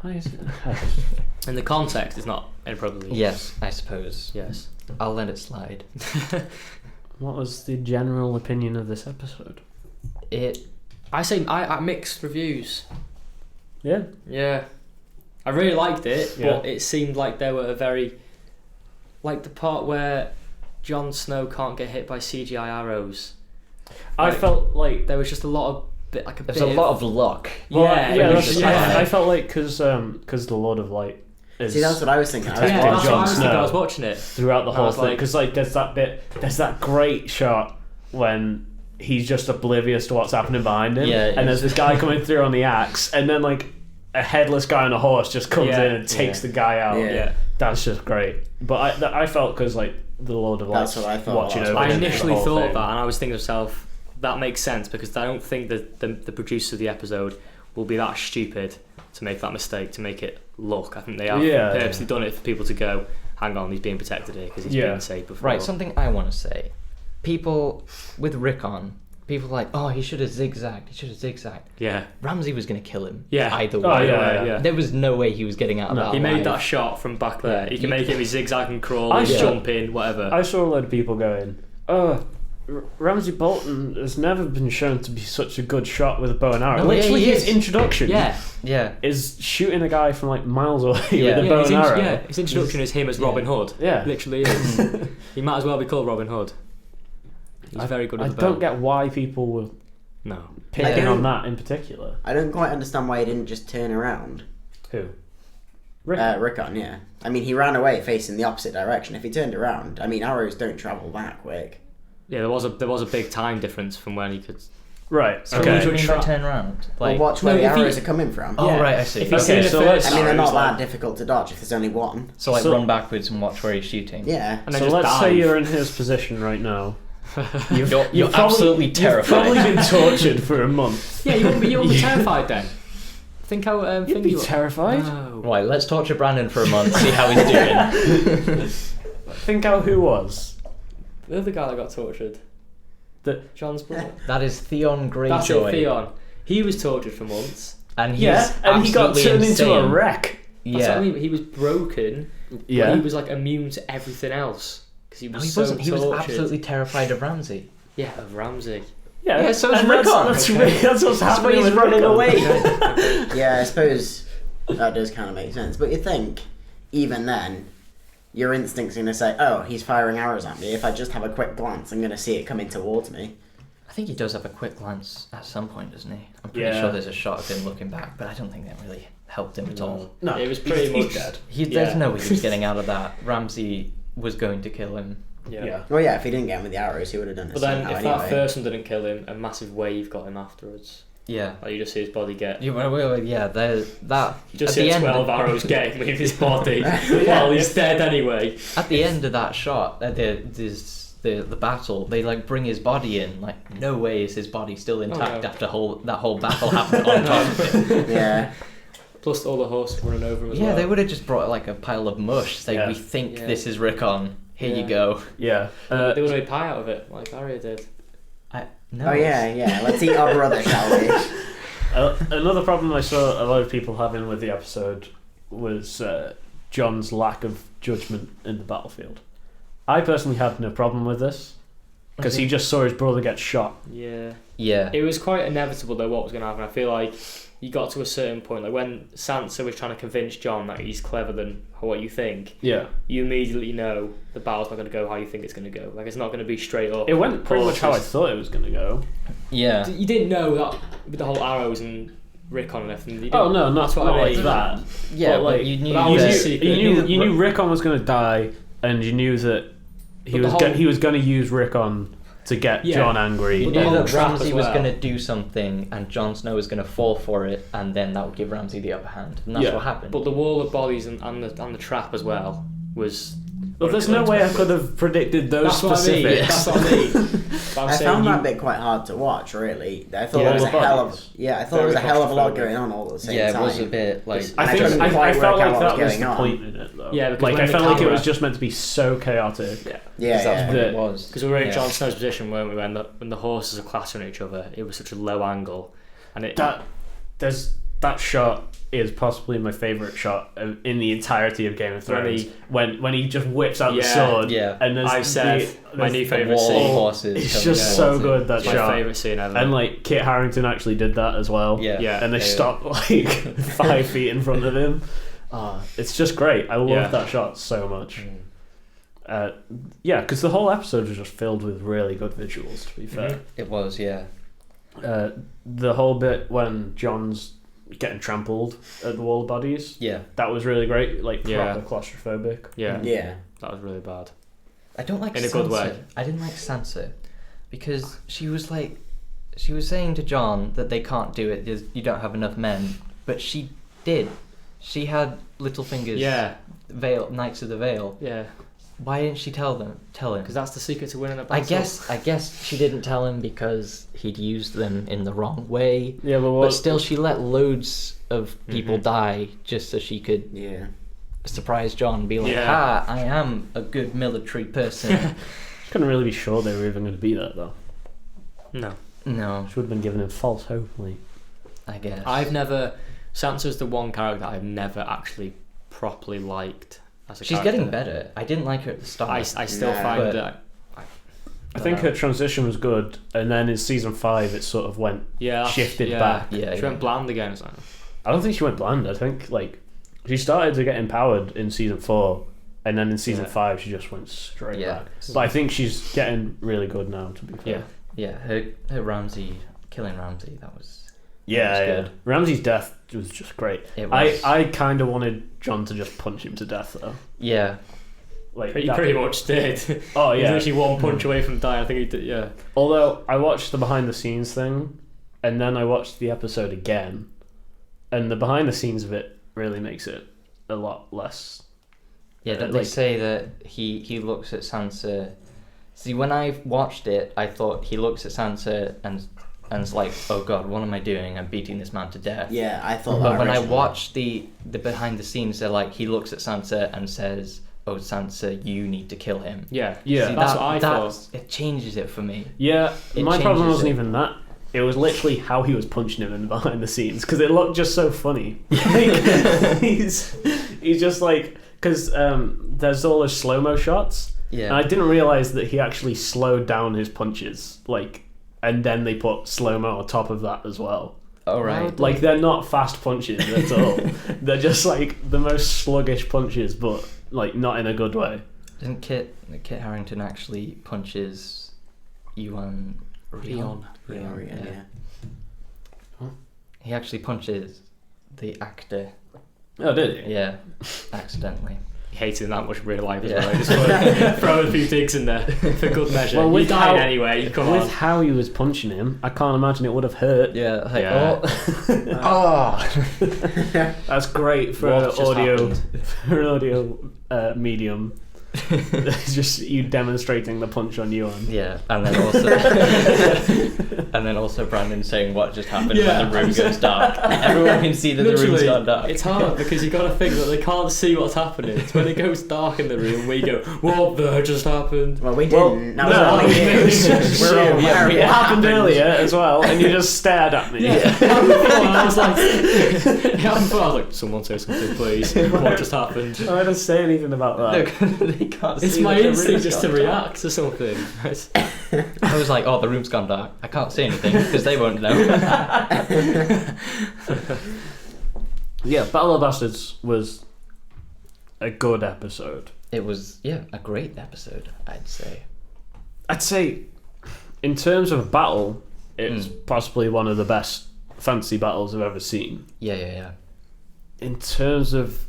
Why is it? In the context, it's not inappropriately. Yes, I suppose. Yes. I'll let it slide. What was the general opinion of this episode? I say I mixed reviews. Yeah. Yeah. I really liked it, Yeah. but it seemed like there were a very... Like the part where Jon Snow can't get hit by CGI arrows. I Like, felt like there was just a lot of... There's a lot of luck. Well, Yeah, yeah, it was that's, just I like- felt like because the Lord of Light is See, that's what I was thinking. I was protecting Yeah, that's what Jon I was thinking. Snow I was watching it. throughout the I whole was thing. like- Because there's that great shot when he's just oblivious to what's happening behind him, Yeah, and there's this guy coming through on the axe, and then like a headless guy on a horse just comes Yeah, in and takes the guy out. Yeah. That's just great. But I felt because like the Lord of Light That's what I thought watching while I was over I him the initially whole thought thing. that, and I was thinking to myself, that makes sense, because I don't think that the producers of the episode will be that stupid to make that mistake, to make it look. I think they have purposely done it for people to go, hang on, he's being protected here because he's been safe before. Right, something I want to say. People with Rickon, people are like, oh, he should have zigzagged. Yeah. Ramsay was going to kill him. Yeah. Either way. Oh, yeah. There was no way he was getting out of No. that He made alive. that shot from back there. He can make it with zigzag and crawl, I and saw- jump in, whatever. I saw a lot of people going, Ramsay Bolton has never been shown to be such a good shot with a bow and arrow. No, Literally, yeah, he his is. introduction Yeah. is shooting a guy from like miles away Yeah. with a bow and arrow. his introduction is him as Robin Hood. Yeah. Literally is. He might as well be called Robin Hood. He's very good I with the bow. don't get why people were No. picking Yeah. on that in particular. I don't quite understand why he didn't just turn around. Who? Rick. Rickon, yeah. I mean, he ran away facing the opposite direction. If he turned around, I mean, arrows don't travel that quick. Yeah, there was a big time difference from when he could. Right. So Okay. what do you mean by Try- turn around? Well, Like, watch where No, the if he- arrows are coming from. oh, Yeah. right, I see. If he's Okay, seen the so first let's- I mean, they're arrows, not like- that difficult to dodge if there's only one. So like So- run backwards and watch where he's shooting. Yeah. And then So just let's say dive. you're in his position right now. You're You've absolutely You've terrified. probably been tortured for a month. Yeah, you won't be terrified then. Think how You'd be terrified. No. Right, let's torture Brandon for a month, see how he's doing. Think how who was. The other guy that got tortured. John's brother. That is Theon Greyjoy. That's it, Theon. He was tortured for months. And he's Yeah, and he got absolutely turned into a insane. wreck. That's what I Yeah. mean. He was broken. Yeah. But he was like immune to everything else because he No, was he so wasn't. He was tortured. absolutely terrified of Ramsay. Yeah, of Ramsay. Yeah, so is and that's, Rickon. that's, Okay. that's what's That's why happening he's with running Rickon. away. Yeah, I suppose that does kind of make sense. But you think, even then, your instinct's going to say, oh, he's firing arrows at me. If I just have a quick glance, I'm going to see it coming towards me. I think he does have a quick glance at some point, doesn't he? I'm pretty Yeah. sure there's a shot of him looking back, but I don't think that really helped him at all. No, It was pretty he's much- dead. There's Yeah. no way he was getting out of that. Ramsay was going to kill him. Yeah. Well, yeah, if he didn't get him with the arrows, he would have done it But then, somehow if anyway. that first one didn't kill him, a massive wave got him afterwards. Yeah. Like you just see his body get. Yeah, that. You just at see the a end, 12 arrows get him with his body while he's dead anyway. At the end of that shot, the battle, they like bring his body in. Like, no way is his body still intact no. after that whole battle happened on top of him. Yeah. Plus all the horses running over him as Yeah, well. they would have just brought like a pile of mush. Say, Yeah. we think Yeah. this is Rickon. Here Yeah. you go. Yeah. They would have made pie out of it, like Arya did. No. Oh, yeah. Let's eat our brother, shall we? Another problem I saw a lot of people having with the episode was Jon's lack of judgment in the battlefield. I personally had no problem with this because he just saw his brother get shot. Yeah. Yeah. It was quite inevitable though what was going to happen. I feel like you got to a certain point, like when Sansa was trying to convince Jon that he's clever than what you think, Yeah. you immediately know the battle's not going to go how you think it's going to go. Like it's not going to be straight up. It went pretty much how I horses. thought it was going to go. Yeah. You didn't know that with the whole arrows and Rickon and everything. You Oh didn't- no, not, that's what not I like mean. that. Yeah, but, but like, you knew that You was that. a knew, secret. you knew Rickon was going to die, and you knew that he But the was whole- he was going to use Rickon to get Yeah. Jon angry. You But the knew whole that trap Ramsay as was well. going to do something and Jon Snow was going to fall for it, and then that would give Ramsay the upper hand. And that's Yeah. what happened. But the wall of bodies and the trap as well was. But there's no way I could have predicted those That's what I mean. specifics. That's what I mean. But I'm I saying found you- that bit quite hard to watch, really. I thought Yeah, there was all a the hell of bodies. I thought there was a Very hell of a lot claustrophobic. going on all at the same yeah, time. it was a bit like. And I I think couldn't I quite felt work like out what that was was going the on. point in it, though. Yeah, because like when I the felt like it camera- was just meant to be so chaotic. Yeah. Yeah, that's yeah. what it was. Because we were in Yeah. Jon Snow's position, weren't we? When the horses are clattering each other, it was such a low angle, and it. There's that shot is possibly my favourite shot in the entirety of Game of Thrones. When he just whips out the sword. Yeah. And I said my new favourite wall scene. of horses. It's just so good, that My shot. favourite scene ever. And like Kit Harington actually did that as well. Yeah. And they stopped like 5 feet in front of him. It's just great. I love that shot so much. Because the whole episode was just filled with really good visuals, to be fair. It was, yeah. The whole bit when John's getting trampled at the wall of bodies, that was really great, like proper claustrophobic. Yeah. That was really bad. I don't like in Sansa. a good way. I didn't like Sansa because she was saying to John that they can't do it, you don't have enough men, but she did. She had Littlefinger's veil, Knights of the Veil. Yeah. Why didn't she tell him? Because that's the secret to winning a battle. I guess she didn't tell him because he'd used them in the wrong way. Yeah, but still, she let loads of people die just so she could surprise John and be like, I am a good military person. Couldn't really be sure they were even going to be that, though. No. She would have been giving him false hope, like. I guess. Sansa's the one character I've never actually properly liked. She's getting better. I didn't like her at the start. I still find that. I think her transition was good, and then in season 5 it sort of shifted back. She went bland again. So. I don't think she went bland. I think she started to get empowered in season 4, and then in season 5 she just went straight back. But I think she's getting really good now. To be fair. Yeah. Her Ramsay killing Ramsay, that was. Good. Ramsay's death was just great. It was. I kind of wanted John to just punch him to death, though. Yeah. Like he pretty much did. Oh yeah. He's literally one punch away from dying. I think he did. Yeah. Although I watched the behind the scenes thing, and then I watched the episode again, and the behind the scenes of it really makes it a lot less. Yeah. Don't they say that he looks at Sansa? See, when I watched it, I thought he looks at Sansa and it's like, oh god, what am I doing? I'm beating this man to death. Yeah, I thought. But when I watched the behind the scenes, they're like, he looks at Sansa and says, "Oh Sansa, you need to kill him." Yeah. See, that's what I thought. It changes it for me. Yeah, my problem wasn't even that. It was literally how he was punching him in behind the scenes, because it looked just so funny. He's just like, because there's all those slow-mo shots, and I didn't realise that he actually slowed down his punches, and then they put slow-mo on top of that as well. Oh, right. Like, they're not fast punches at all. They're just, the most sluggish punches, but, not in a good way. Didn't Kit Harington actually punches Rion? Yeah. Huh? He actually punches the actor. Oh, did he? Yeah, accidentally. He hated him that much in real life as well. He just throw a few digs in there for good measure. Well, you died anyway. Come on. With how he was punching him, I can't imagine it would have hurt. Yeah. That's great for an audio medium. It's just you demonstrating the punch on Yuan. Yeah, and then also Brandon saying what just happened when the room goes dark. Everyone can see that the room's gone dark. It's hard because you got to think that they can't see what's happening. It's when it goes dark in the room we go, "What the just happened?" Well, we didn't. That was only it happened earlier as well, and you just stared at me. Yeah. I was like, "Someone say something, please. What just happened?" I didn't say anything about that. They can't it's see my that the instinct room's just to gone dark. react to something. I was like, "Oh, the room's gone dark. I can't say anything because they won't know." Yeah, Battle of the Bastards was a good episode. It was, a great episode, I'd say. I'd say, in terms of battle, it's possibly one of the best fantasy battles I've ever seen. Yeah. In terms of,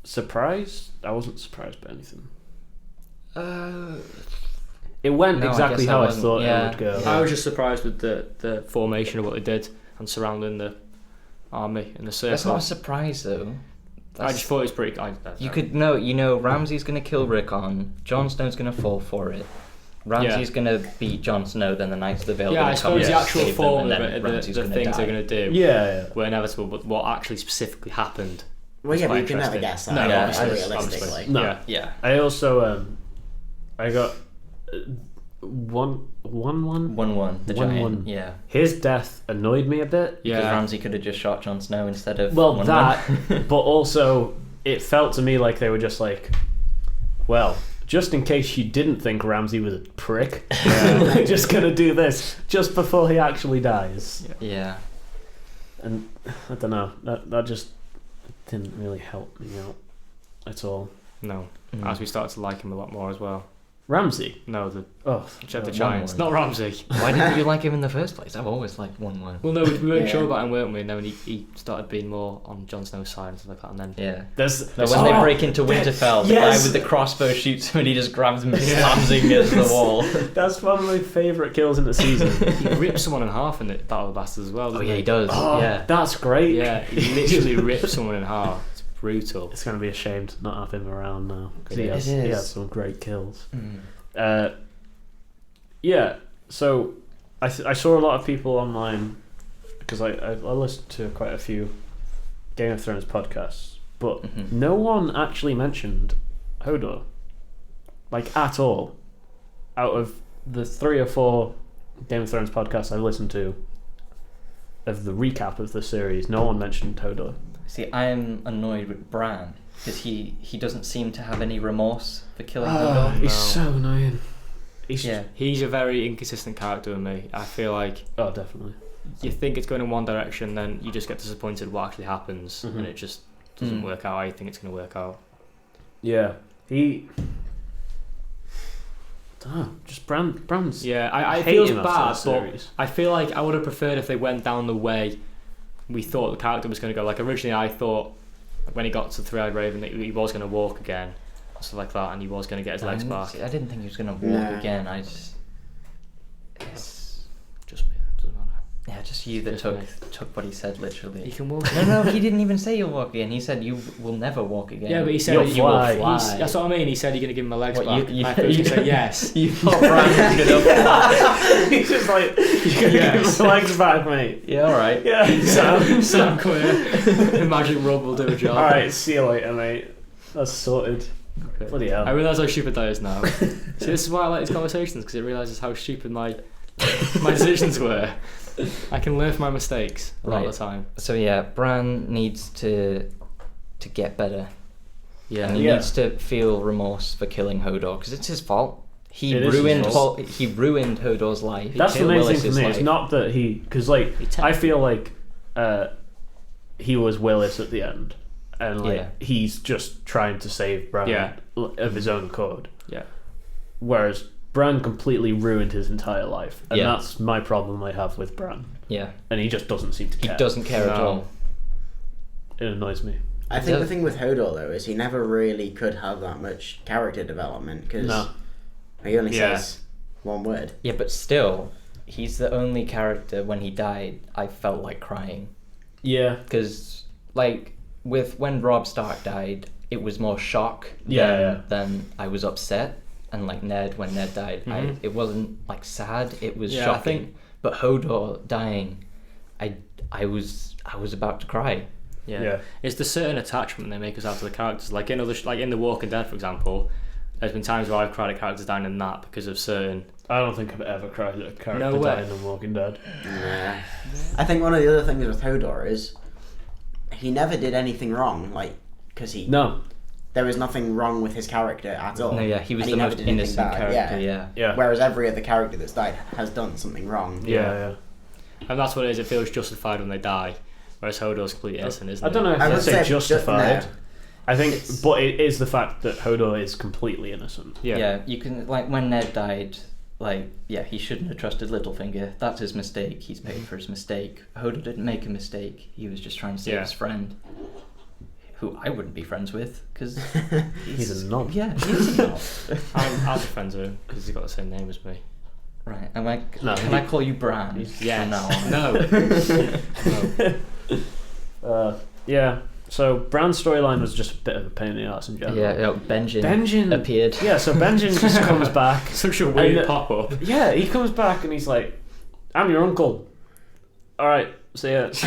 surprise, I wasn't surprised by anything. It went exactly how I thought it would go. I was just surprised with the formation of what they did and surrounding the army in the circle. That's not a surprise, though. I just thought it was pretty. You could know. Ramsay's going to kill Rickon. Jon Snow's going to fall for it. Ramsay's going to beat Jon Snow. Then the Knights of the Vale. Yeah, I suppose the actual form of it, the things they're going to do. Were inevitable, but what actually specifically happened. Well, yeah, but you can never guess that. No, realistically. No. Yeah. I also I got 1-1. 1-1. The 1-1. giant. Yeah. His death annoyed me a bit. Because Yeah. Ramsay could have just shot Jon Snow instead of. Well, 1-1. that, but also it felt to me like they were just like, well, just in case you didn't think Ramsay was a prick, they're just gonna do this just before he actually dies. Yeah. And I don't know, that just didn't really help me out at all. No. Mm. As we started to like him a lot more as well. Ramsay. No, the Oh, Giants. 1-1. Not Ramsay. Why didn't you like him in the first place? I've always liked 1-1. Well, no, we weren't Yeah. sure about him, weren't we? And then he started being more on Jon Snow's side and stuff like that. And then Yeah. there's No, when they break into Winterfell, the guy yes. with the crossbow shoots him and he just grabs him and slams him against the wall. That's one of my favourite kills in the season. he rips someone in half in the Battle of the Bastards as well. Oh doesn't yeah, he does. Oh, Yeah. that's great. Yeah, he literally rips someone in half. It's brutal. It's going to be a shame to not have him around now because It he has is. some great kills. Mm. Yeah, so I saw a lot of people online because I listened to quite a few Game of Thrones podcasts, but Mhm. no one actually mentioned Hodor, like at all. Out of the 3 or 4 Game of Thrones podcasts I listened to of the recap of the series, no one mentioned Hodor. See, I'm annoyed with Bran because he doesn't seem to have any remorse for killing Hodor. He's No. so annoying. He's Yeah. He's a very inconsistent character with me. I feel like oh, definitely. you think it's going in one direction, then you just get disappointed what actually happens, Mhm. and it just doesn't Mm. work out how you think it's going to work out. Yeah, he. Dunno, just Bran's. Yeah, I hate feels him after bad, the but series. I feel like I would have preferred if they went down the way we thought the character was going to go. Like originally, I thought when he got to the Three-Eyed Raven that he was going to walk again, stuff like that, and he was going to get his legs back. I didn't think he was gonna walk Nah. again. It's Just me, it doesn't matter. yeah, just you that Just took me. took what he said He literally. can walk. No, he didn't even say you'll walk again. He said you will never walk again. Yeah, but he said You'll you will fly. fly. That's what I mean. He said you're going to give him my legs What, back. you- I thought he was going to say yes. you thought Bran was gonna fly. He's just like, you're gonna Yes. give his legs back, mate. Yeah, all right. Yeah. Sam, come here. Magic Rub will do a job. All right, see you later, mate. That's sorted. Okay. Bloody hell. I realise how stupid that is now. See, this is why I like these conversations, because it realises how stupid my decisions were. I can learn from my mistakes a lot of the time. So yeah, Bran needs to get better. And he Yeah. needs to feel remorse for killing Hodor because it's his fault. He It is his ruined fault. he ruined Hodor's life. He That's the killed main thing for Willis's me. life. It's not that because like I feel like he was Willis at the end, and like Yeah. he's just trying to save Bran Yeah. of his own accord. Yeah. Whereas Bran completely ruined his entire life, and Yeah. that's my problem I have with Bran. Yeah, And he just doesn't seem to he care. doesn't care at No. all. It annoys me. I think Yeah. the thing with Hodor though is he never really could have that much character development because No. he only Yeah. says one word. Yeah, but still, he's the only character when he died I felt like crying Yeah. because like when Robb Stark died, it was more shock Yeah. than I was upset. And like Ned, when Ned died, Mhm. it wasn't like sad. It was Yeah, I shocking. think- But Hodor dying, I was about to cry. Yeah. It's the certain attachment they make us have to the characters. Like in in The Walking Dead, for example, there's been times where I've cried at characters dying in that because of certain. I don't think I've ever cried at a character No way. dying in Walking Dead. Nah. I think one of the other things with Hodor is he never did anything wrong, like because No. there was nothing wrong with his character at all. No, yeah, he was And the never most did anything innocent bad, character. yeah. Yeah. Whereas every other character that's died has done something wrong. Yeah. And that's what it is. It feels justified when they die, whereas Hodor's completely innocent, isn't I don't know if I I'd would say say justified. no. I think, It's- but it is the fact that Hodor is completely innocent. Yeah. You can like when Ned died, like he shouldn't have trusted Littlefinger. That's his mistake. He's paid for his mistake. Hodor didn't make a mistake. He was just trying to save Yeah. his friend, who I wouldn't be friends with because He's a knob. Yeah, he's a knob. I'll be friends with him because he's got the same name as me. Right, am I? No, can I call you Bran? Yes. From now on? No. Yeah. So Bran's storyline was just a bit of a pain in the ass in general. Yeah, Benjen Benjen appeared. Yeah, so Benjen just comes back. Such a weird And, pop up. Yeah, he comes back and he's like, "I'm your uncle." All right, see ya. That's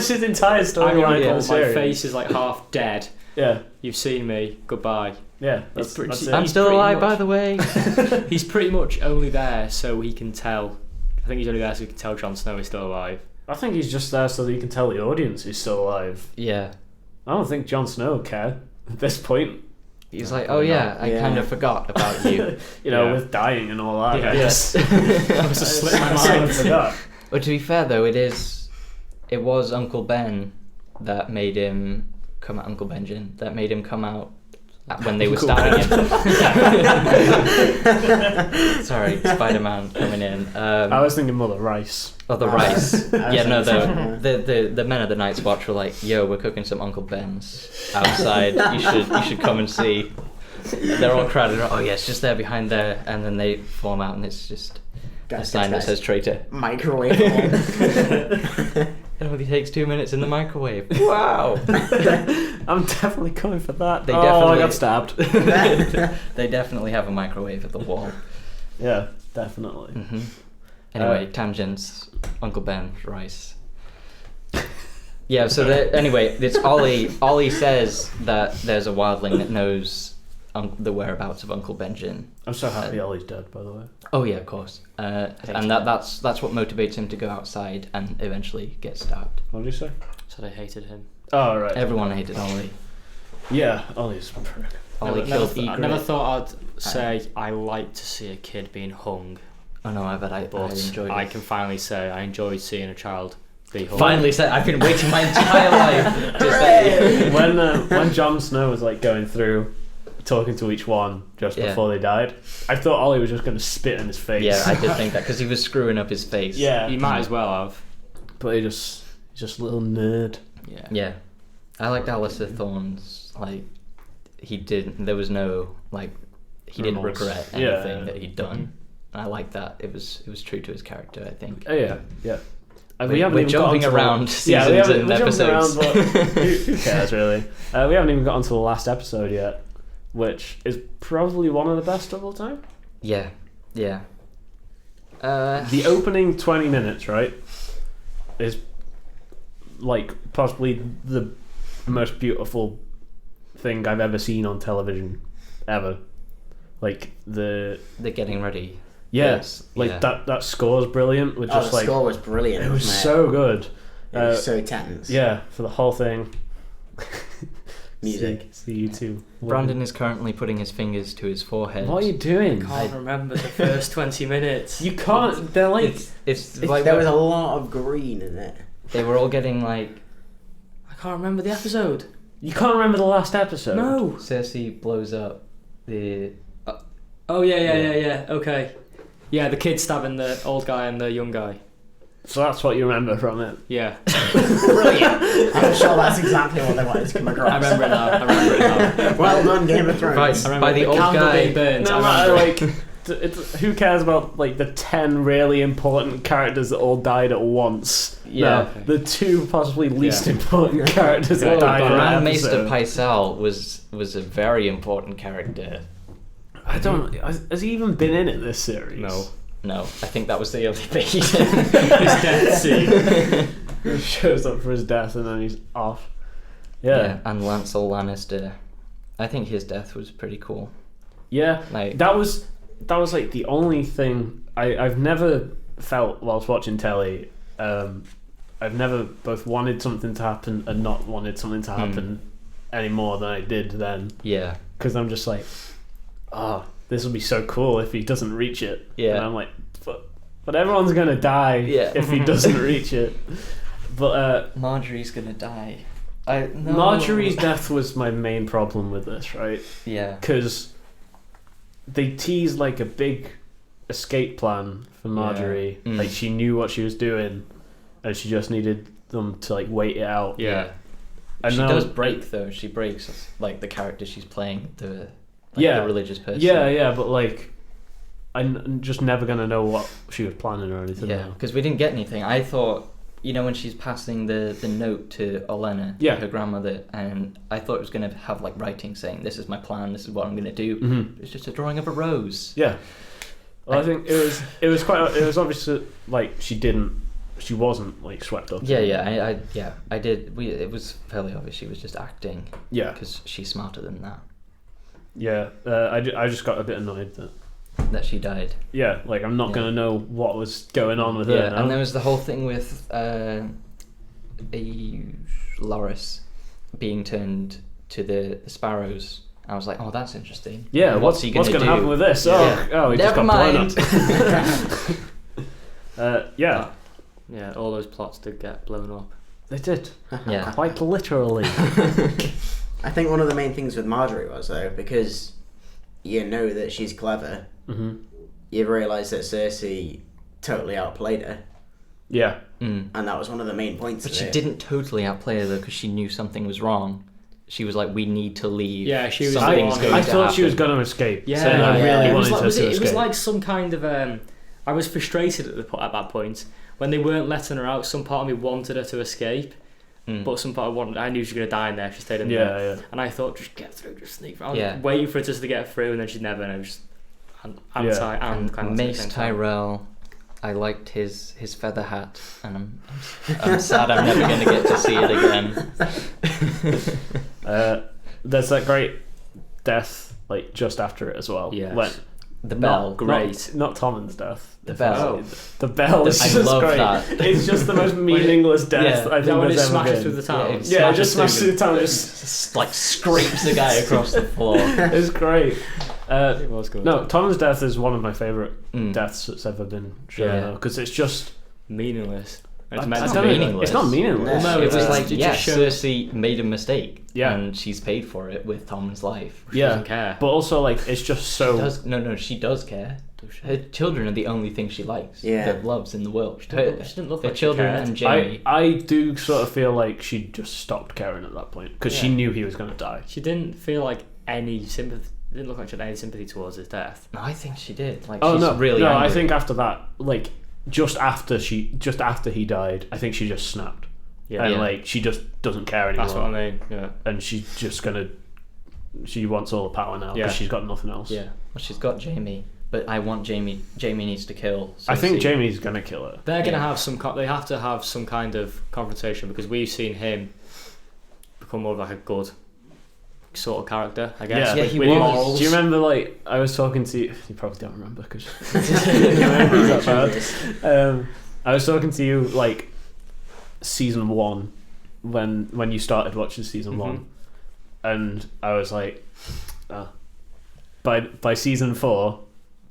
his entire storyline for the My series. face is like half dead. Yeah. You've seen me. Goodbye. Yeah, that's it. I'm still alive, by the way. He's pretty much only there so he can tell. I think he's only there so he can tell Jon Snow is still alive. I think he's just there so that he can tell the audience he's still alive. Yeah. I don't think Jon Snow would care at this point. He's like, oh yeah, I kind of forgot about you. With dying and all that. Yeah. Yes. That was a slip my mind. Forgot. But to be fair though, it was Uncle Ben that made him come out. Uncle Benjen that made him come out when they were stabbing him. Sorry, Spider-Man coming in. I was thinking Mother Rice. Oh, the rice. Yeah, no, the men of the Night's Watch were like, yo, we're cooking some Uncle Ben's outside. You should come and see. They're all crowded. Oh yeah, it's just there behind there, and then they form out, and it's just a sign that says traitor. Microwave. It only takes 2 minutes in the microwave. Wow. I'm definitely coming for that. They I definitely got stabbed. They definitely have a microwave at the wall. Yeah, definitely. Mm-hmm. Anyway, tangents. Uncle Ben, rice. Yeah. So anyway, it's Ollie. Ollie says that there's a wildling that knows the whereabouts of Uncle Benjen. I'm so happy Ollie's dead, by the way. Oh yeah, of course. And that's what motivates him to go outside and eventually get stabbed. What did you say? So they hated him. Oh right. Everyone hated Ollie. Yeah, Ollie's a prick. Ollie killed Egret. I never thought I'd say I like to see a kid being hung. Oh no, I enjoyed it. I can finally say I enjoyed seeing a child be hung. Finally said, I've been waiting my entire life to say. When Jon Snow was like going through talking to each one just before they died, I thought Ollie was just going to spit in his face. Yeah, I did think that because he was screwing up his face. Yeah, he might as well have. But he's just a little nerd. Yeah. Yeah, I liked Alistair Thorne's there was no he didn't regret anything that he'd done. And I like that. It was true to his character, I think. Oh yeah. We're jumping around seasons and episodes. Who cares really? We haven't even got onto the last episode yet, which is probably one of the best of all time. Yeah. The opening 20 minutes, right, is like possibly the most beautiful thing I've ever seen on television, ever. Like they're getting ready. Yes, that score's brilliant. With just the score was brilliant. It was so good. It was so tense. Yeah, for the whole thing. Music. See you too. Brandon is currently putting his fingers to his forehead. What are you doing? I can't remember the first 20 minutes. You can't. They're like. It's like there was a lot of green in it. They were all getting I can't remember the episode. You can't remember the last episode? No. Cersei blows up the. Oh yeah. Okay. Yeah, the kid stabbing the old guy and the young guy. So that's what you remember from it? Yeah. Brilliant. I'm sure that's exactly what they wanted to come across. I remember it now. Well done, Game of Thrones. By the old guy. Burns. No matter who cares about the 10 really important characters that all died at once? Yeah. No, the 2 possibly least important characters that died in Grand that Maester episode. Pycelle was a very important character. I don't. Has he even been in it this series? No, I think that was the only bit. His death scene. He shows up for his death and then he's off. Yeah. And Lancel Lannister. I think his death was pretty cool. Yeah. That was the only thing I've never felt whilst watching telly. I've never both wanted something to happen and not wanted something to happen any more than I did then. Yeah. Because I'm just like, this would be so cool if he doesn't reach it. Yeah. And I'm like, but everyone's gonna die if he doesn't reach it. But Marjorie's gonna die. Marjorie's death was my main problem with this, right? Yeah. Because they teased a big escape plan for Marjorie. Yeah. She knew what she was doing, and she just needed them to wait it out. Yeah. And she does break though. She breaks the character she's playing, the religious person. Yeah, but I'm just never gonna know what she was planning or anything. Yeah, because we didn't get anything. I thought, when she's passing the note to Olenna, her grandmother, and I thought it was gonna have writing saying, "This is my plan. This is what I'm gonna do." Mm-hmm. It's just a drawing of a rose. Yeah. Well, I think it was obviously she wasn't swept up. I did. It was fairly obvious she was just acting. Yeah. Because she's smarter than that. Yeah, I just got a bit annoyed that she died. Yeah, like I'm not gonna know what was going on with her. Yeah, now. and there was the whole thing with Loris being turned to the sparrows. I was like, oh, that's interesting. Yeah, And what's he gonna do? happen with this? Oh, he just Never got mind. blown up. Yeah, Yeah, all those plots did get blown up. they did. Yeah. Quite literally. I think one of the main things with Marjorie was, though, because you know that she's clever, you realise that Cersei totally outplayed her. Yeah. And that was one of the main points But of she it. didn't totally outplay her though, because she knew something was wrong. She was like, "We need to leave." Yeah, she was. Something's going I to thought she was happen." going to escape. Yeah, so I yeah. really It was wanted like, her to it escape. was like some kind of. I was frustrated at that point when they weren't letting her out. Some part of me wanted her to escape, but some part I knew she was going to die in there if she stayed in there. Yeah. And I thought, just get through, just sneak through. I was Yeah. waiting for her just to get through, and then she'd never. And I was just And kind of Mace Tyrell, I liked his feather hat, and I'm sad I'm never going to get to see it again. There's that great death, like just after it as well. Yes. When, The bell. great. Not Tommen's death. The bell. The bell is I just love great. that. It's just the most meaningless death Yeah. I think when it there's ever smashes been. through the town. Yeah, it just smashes through the town. Just like scrapes the guy across the floor. It's great. It was good. No, Tommen's death is one of my favourite Mm. deaths that's ever been shown because it's just Meaningless. It's I meant It's to not be. meaningless. It's not meaningless. No, It it's was just- like, it yeah, just shows- Cersei made a mistake, Yeah. and she's paid for it with Tommen's life. She doesn't care. But also, like, it's just so. She does care. Does she? Her children are the only thing she likes, Yeah. that loves in the world. She didn't look Her like she children cared. and Jamie. I do sort of feel like she just stopped caring at that point because she Yeah. knew he was going to die. She didn't feel like any sympathy. Didn't look like she had any sympathy towards his death. No, I think she did. Like, Oh she's no, really no! angry. I think after that, like, just after he died, I think she just snapped. Yeah. And Yeah. like she just doesn't care anymore. That's what I mean. Yeah. And she's just gonna. She wants all the power now because Yeah. she's got nothing else. Yeah. Well, she's got Jamie, but I want Jamie. Jamie needs to kill Cersei. I think Jamie's gonna kill her. They're gonna Yeah. have some. They have to have some kind of confrontation because we've seen him become more of like a good sort of character. I guess. Yeah, with, he with was. morals. Do you remember? Like I was talking to you. You probably don't remember because that bad. I was talking to you like season 1 when you started watching season 1, and I was like, by season 4,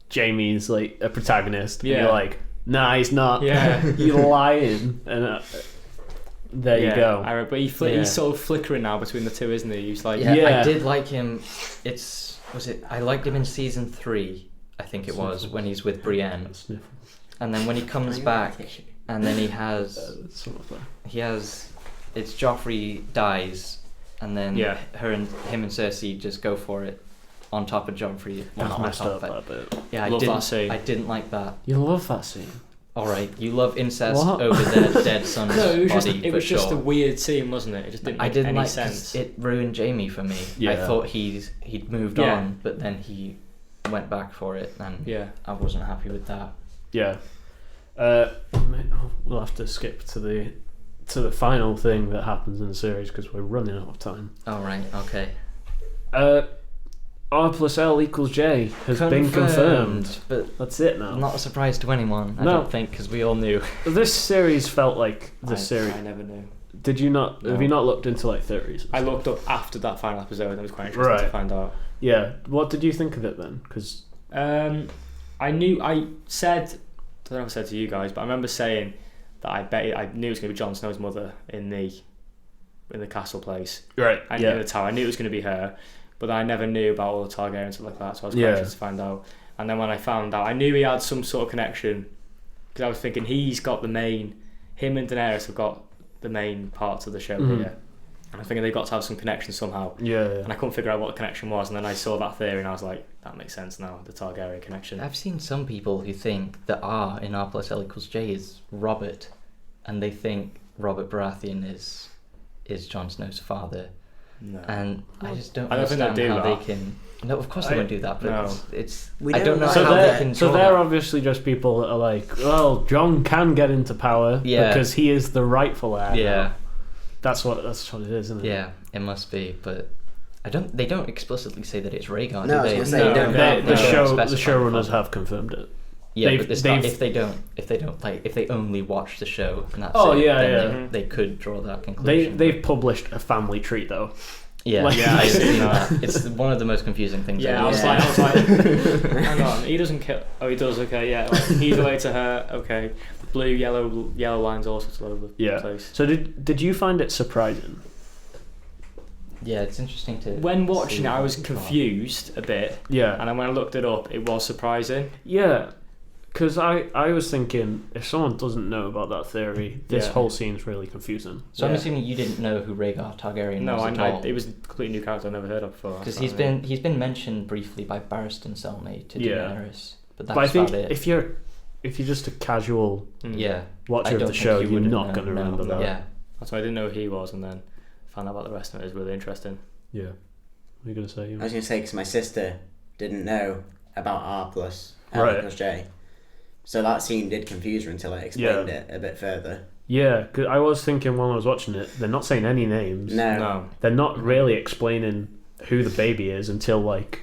Jamie's like a protagonist. And Yeah. you're like, nah, he's not. Yeah. You're lying. And there you go. But he's sort of flickering now between the two, isn't he? He's like, Yeah, Yeah. I did like him. I liked him in season 3, I think it was, when he's with Brienne. Sniffle. And then when he comes back, and then he has, it's Joffrey dies, and then him and Cersei just go for it on top of Joffrey. Well, That's not on messed top, up but that bit. yeah, Love that scene. I didn't like that. You love that scene. All right, you love incest What? over their dead son's no, it was body. it was for just sure. a weird scene, wasn't it? It just didn't I make didn't any like sense. it ruined Jamie for me. Yeah. I thought he'd moved Yeah. on, but then he went back for it, and Yeah. I wasn't happy with that. Yeah. We'll have to skip to the final thing that happens in the series because we're running out of time. All right, okay. R plus L equals J has been confirmed. But That's it now. not a surprise to anyone, I No. don't think, because we all knew. This series felt like the I series. never knew. Did you not? No. Have you not looked into like theories? I looked up after that final episode and it was quite interesting Right. to find out. Yeah. What did you think of it then? Because I knew I said, I don't know if I said to you guys, but I remember saying that I knew it was going to be Jon Snow's mother in the castle place. right. I knew in the tower. I knew it was going to be her, but I never knew about all the Targaryens and stuff like that. So I was quite interested to find out. And then when I found out, I knew he had some sort of connection because I was thinking him and Daenerys have got the main parts of the show here. And I was thinking they've got to have some connection somehow. Yeah. And I couldn't figure out what the connection was. And then I saw that theory and I was like, that makes sense now, the Targaryen connection. I've seen some people who think that R in R plus L equals J is Robert, and they think Robert Baratheon is Jon Snow's father. No. And I just don't I don't think understand they'll do how that. they can. No, of course they won't do that. But No. it's We I don't don't know know So how they they're can. so draw they're that. obviously just people that are like, well, John can get into power Yeah. because he is the rightful heir. Yeah, now. That's what it is, isn't it? yeah, it must be. But They don't explicitly say that it's Rhaegar. No, I do was they? gonna say, They they don't- The they don't specify showrunners the have confirmed it. Yeah, They've- but it's not, they've- if they only watch the show and that's Oh, it, yeah, then yeah. they could draw that conclusion. They've published a family tree though. yeah, like- Yeah, I've seen that. It's one of the most confusing things. Yeah, ever. I was like, hang on, he doesn't kill. Oh, he does. Okay, yeah. Like, he's related to her. Okay, blue, yellow lines all sorts all over the Yeah. place. So did you find it surprising? Yeah, it's interesting to. When watching see it, I what was people thought. confused a bit, Yeah. and then when I looked it up, it was surprising. Yeah, because I was thinking if someone doesn't know about that theory, this Yeah. whole scene's really confusing. So I'm Yeah. assuming you didn't know who Rhaegar Targaryen No, was I at know all. it was a completely new character I've never heard of before. Because so he's I mean- been mentioned briefly by Barristan Selmy to Yeah. Daenerys, but that's But I think about it. if you're just a casual Yeah, I watcher of don't the think show, you you're wouldn't not know, going to no. remember that. Yeah, That's why I didn't know who he was, and then found out about the rest of it. It was really interesting. Yeah. What are you going to say? I was going to say, because my sister didn't know about R plus Right. plus J. So that scene did confuse her until I explained it a bit further. Yeah, because I was thinking while I was watching it, they're not saying any names. No. They're not really explaining who the baby is until like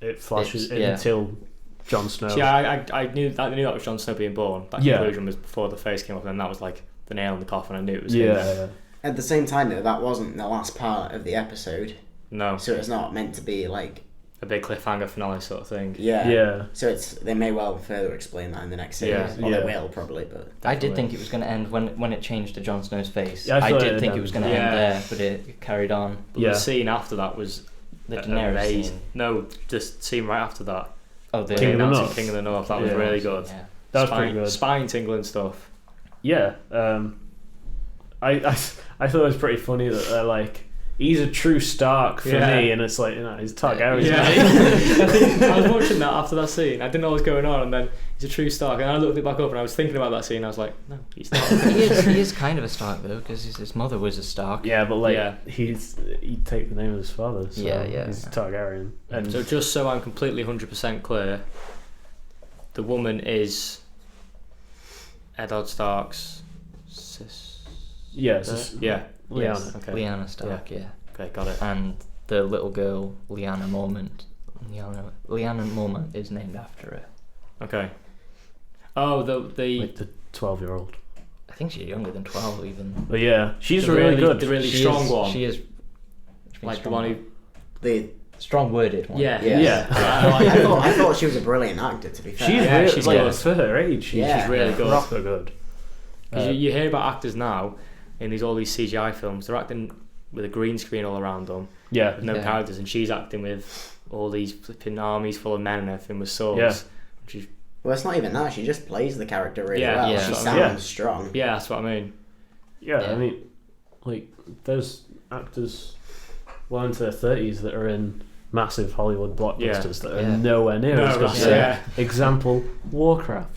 it flashes until Jon Snow. See, I knew that was Jon Snow being born. That Yeah. conclusion was before the face came up, and then that was like the nail in the coffin. I knew it was him. Yeah. At the same time, though, that wasn't the last part of the episode. No, So it's not meant to be like... a big cliffhanger finale sort of thing. Yeah. Yeah. So they may well further explain that in the next series. Yeah. Or Yeah. they will, probably, but... I did Definitely. think it was going to end when it changed to Jon Snow's face. Yeah, I I thought did it think would it was end. going to Yeah. end there, but it carried on. But Yeah. the scene after that was The Daenerys amazing. scene. No, just scene right after that. Oh, the King of the announcing North. King of the North. That was Yeah. really good. Yeah. That was pretty good. Spine tingling stuff. Yeah. I thought it was pretty funny that they're like, he's a true Stark for Yeah. me, and it's like, he's Targaryen. Yeah, I think I was watching that after that scene. I didn't know what was going on, and then he's a true Stark. And I looked it back up, and I was thinking about that scene. And I was like, no, he's not. he is kind of a Stark though, because his mother was a Stark. Yeah, but like Yeah. he'd take the name of his father. So Yeah. He's Targaryen, and So just so I'm completely 100% clear, the woman is Eddard Stark's sister. yeah, it's just, Yeah. Lyanna. Yes, Okay. Lyanna Stark, yeah. Okay, got it. And the little girl, Lyanna Mormont. Lyanna Mormont is named after her. Okay. Oh, the like the 12-year-old. I think she's younger than 12 even. But yeah, she's The really really- good. the really She strong is, one. She is. like the one who. The... Strong-worded one. Yeah. Yeah. Yeah. I thought she was a brilliant actor, to be fair. She's Yeah, really, she's like good. for her age. Yeah. She's really good. Proper good. 'Cause you hear about actors now in all these CGI films. They're acting with a green screen all around them, Yeah, with no Yeah. characters, and she's acting with all these flipping armies full of men and everything with swords. Yeah. She's, Well, it's not even that. She just plays the character really Yeah, well. yeah. She Yeah. sounds strong. yeah, that's what I mean. yeah. Yeah. I mean, like there's actors well into their 30s that are in massive Hollywood blockbusters that are Yeah. nowhere near No, as good. that's- So, yeah. Example: Warcraft.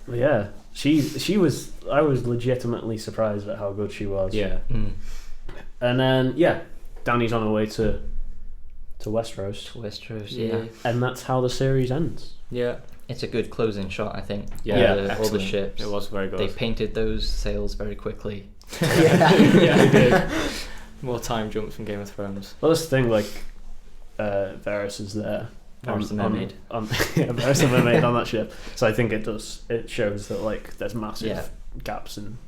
But yeah, she was. I was legitimately surprised at how good she was. Yeah. Mm. And then Dany's on her way to Westeros, Westeros, Yeah. yeah. and that's how the series ends. Yeah. It's a good closing shot, I think. Yeah, all the excellent. ships. It was very good. They painted those sails very quickly. Yeah. yeah, they did. More time jumps from Game of Thrones. Well, that's the thing. Like, Varys is there. Varys the Mermaid. Yeah, Varys the Mermaid on that ship. So I think it does. It shows that like there's massive Yeah. gaps in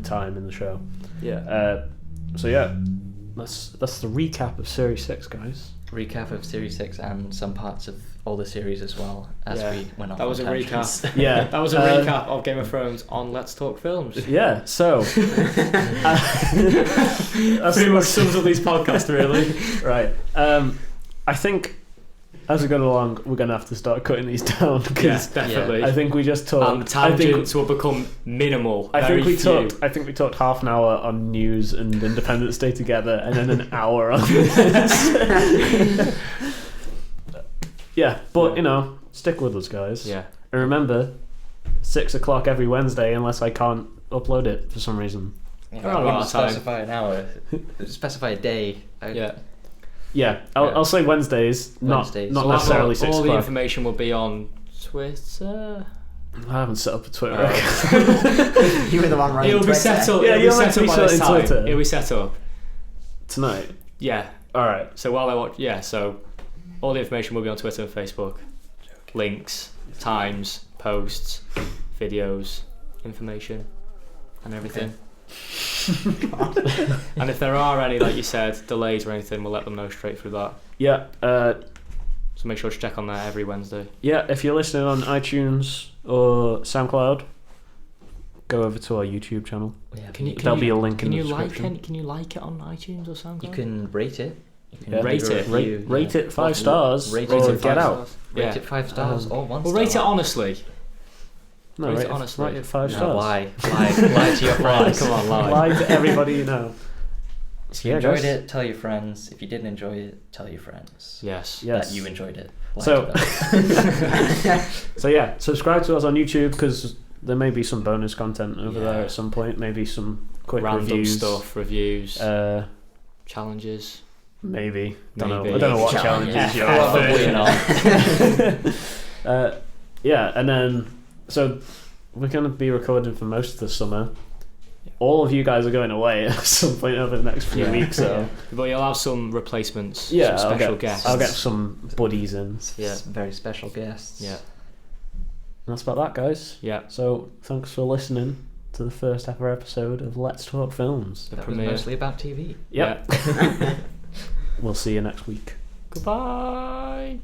time in the show. Yeah. So yeah, that's the recap of Series 6, guys. Recap of Series 6 and some parts of all the series as well, as Yeah. we went off That was on a tangents. recap. Yeah, That was a recap of Game of Thrones on Let's Talk Films. Yeah, so that's Pretty much sums up these podcasts, really. right. I think as we go along, we're gonna have to start cutting these down Yeah, because definitely. I think we just talked. And tangents will become minimal. I very think we few. talked. I think we talked half an hour on news and Independence Day together, and then an hour on this. Yeah, but stick with us, guys. Yeah. And remember, 6:00 every Wednesday, unless I can't upload it for some reason. Yeah, Around I about wouldn't that time. specify an hour. Specify a day. Yeah. Yeah, I'll say Wednesdays, Wednesdays. not So necessarily all 6 the o'clock. information will be on Twitter. I haven't set up a Twitter Oh. account. You were the one running It'll be Twitter. set up. Yeah, It'll be you're set meant to up be by this sorting time. Twitter. It'll be set up. Tonight. Yeah. Alright. So while I watch, so all the information will be on Twitter and Facebook. Links, times, posts, videos, information, and everything. And if there are any, like you said, delays or anything, we'll let them know straight through that. Yeah, So make sure to check on that every Wednesday. yeah, if you're listening on iTunes or SoundCloud, go over to our YouTube channel. Yeah, There'll be a link in Can the you like description. it? Can you like it on iTunes or SoundCloud? you can rate it. You can Yeah. Rate leave a it. review, Rate yeah. it 5 stars Rate or it get 5 out. stars. Rate Yeah. it 5 stars or 1 Well, star. rate it honestly. No, Rate it rate it honestly. Rate it 5 No, stars. lie to your friends. Come on, lie. Lie to everybody you know. If you enjoyed it, tell your friends. If you didn't enjoy it, tell your friends. Yes. Yes. That you enjoyed it. Lie So- to them. So yeah, subscribe to us on YouTube because there may be some bonus content over Yeah. there at some point. Maybe some quick Random reviews. stuff, reviews, challenges. Maybe. Don't know. Maybe. I don't know what Challenges. challenges you're Probably not. Yeah, and then so we're going to be recording for most of the summer. All of you guys are going away at some point over the next few weeks, so But you'll have some replacements, yeah, some special guests. I'll get some buddies in. Yeah. Very special guests. Yeah. And that's about that, guys. Yeah. So thanks for listening to the first ever episode of Let's Talk Films. The That was premiere. mostly about TV. Yep. We'll see you next week. Goodbye.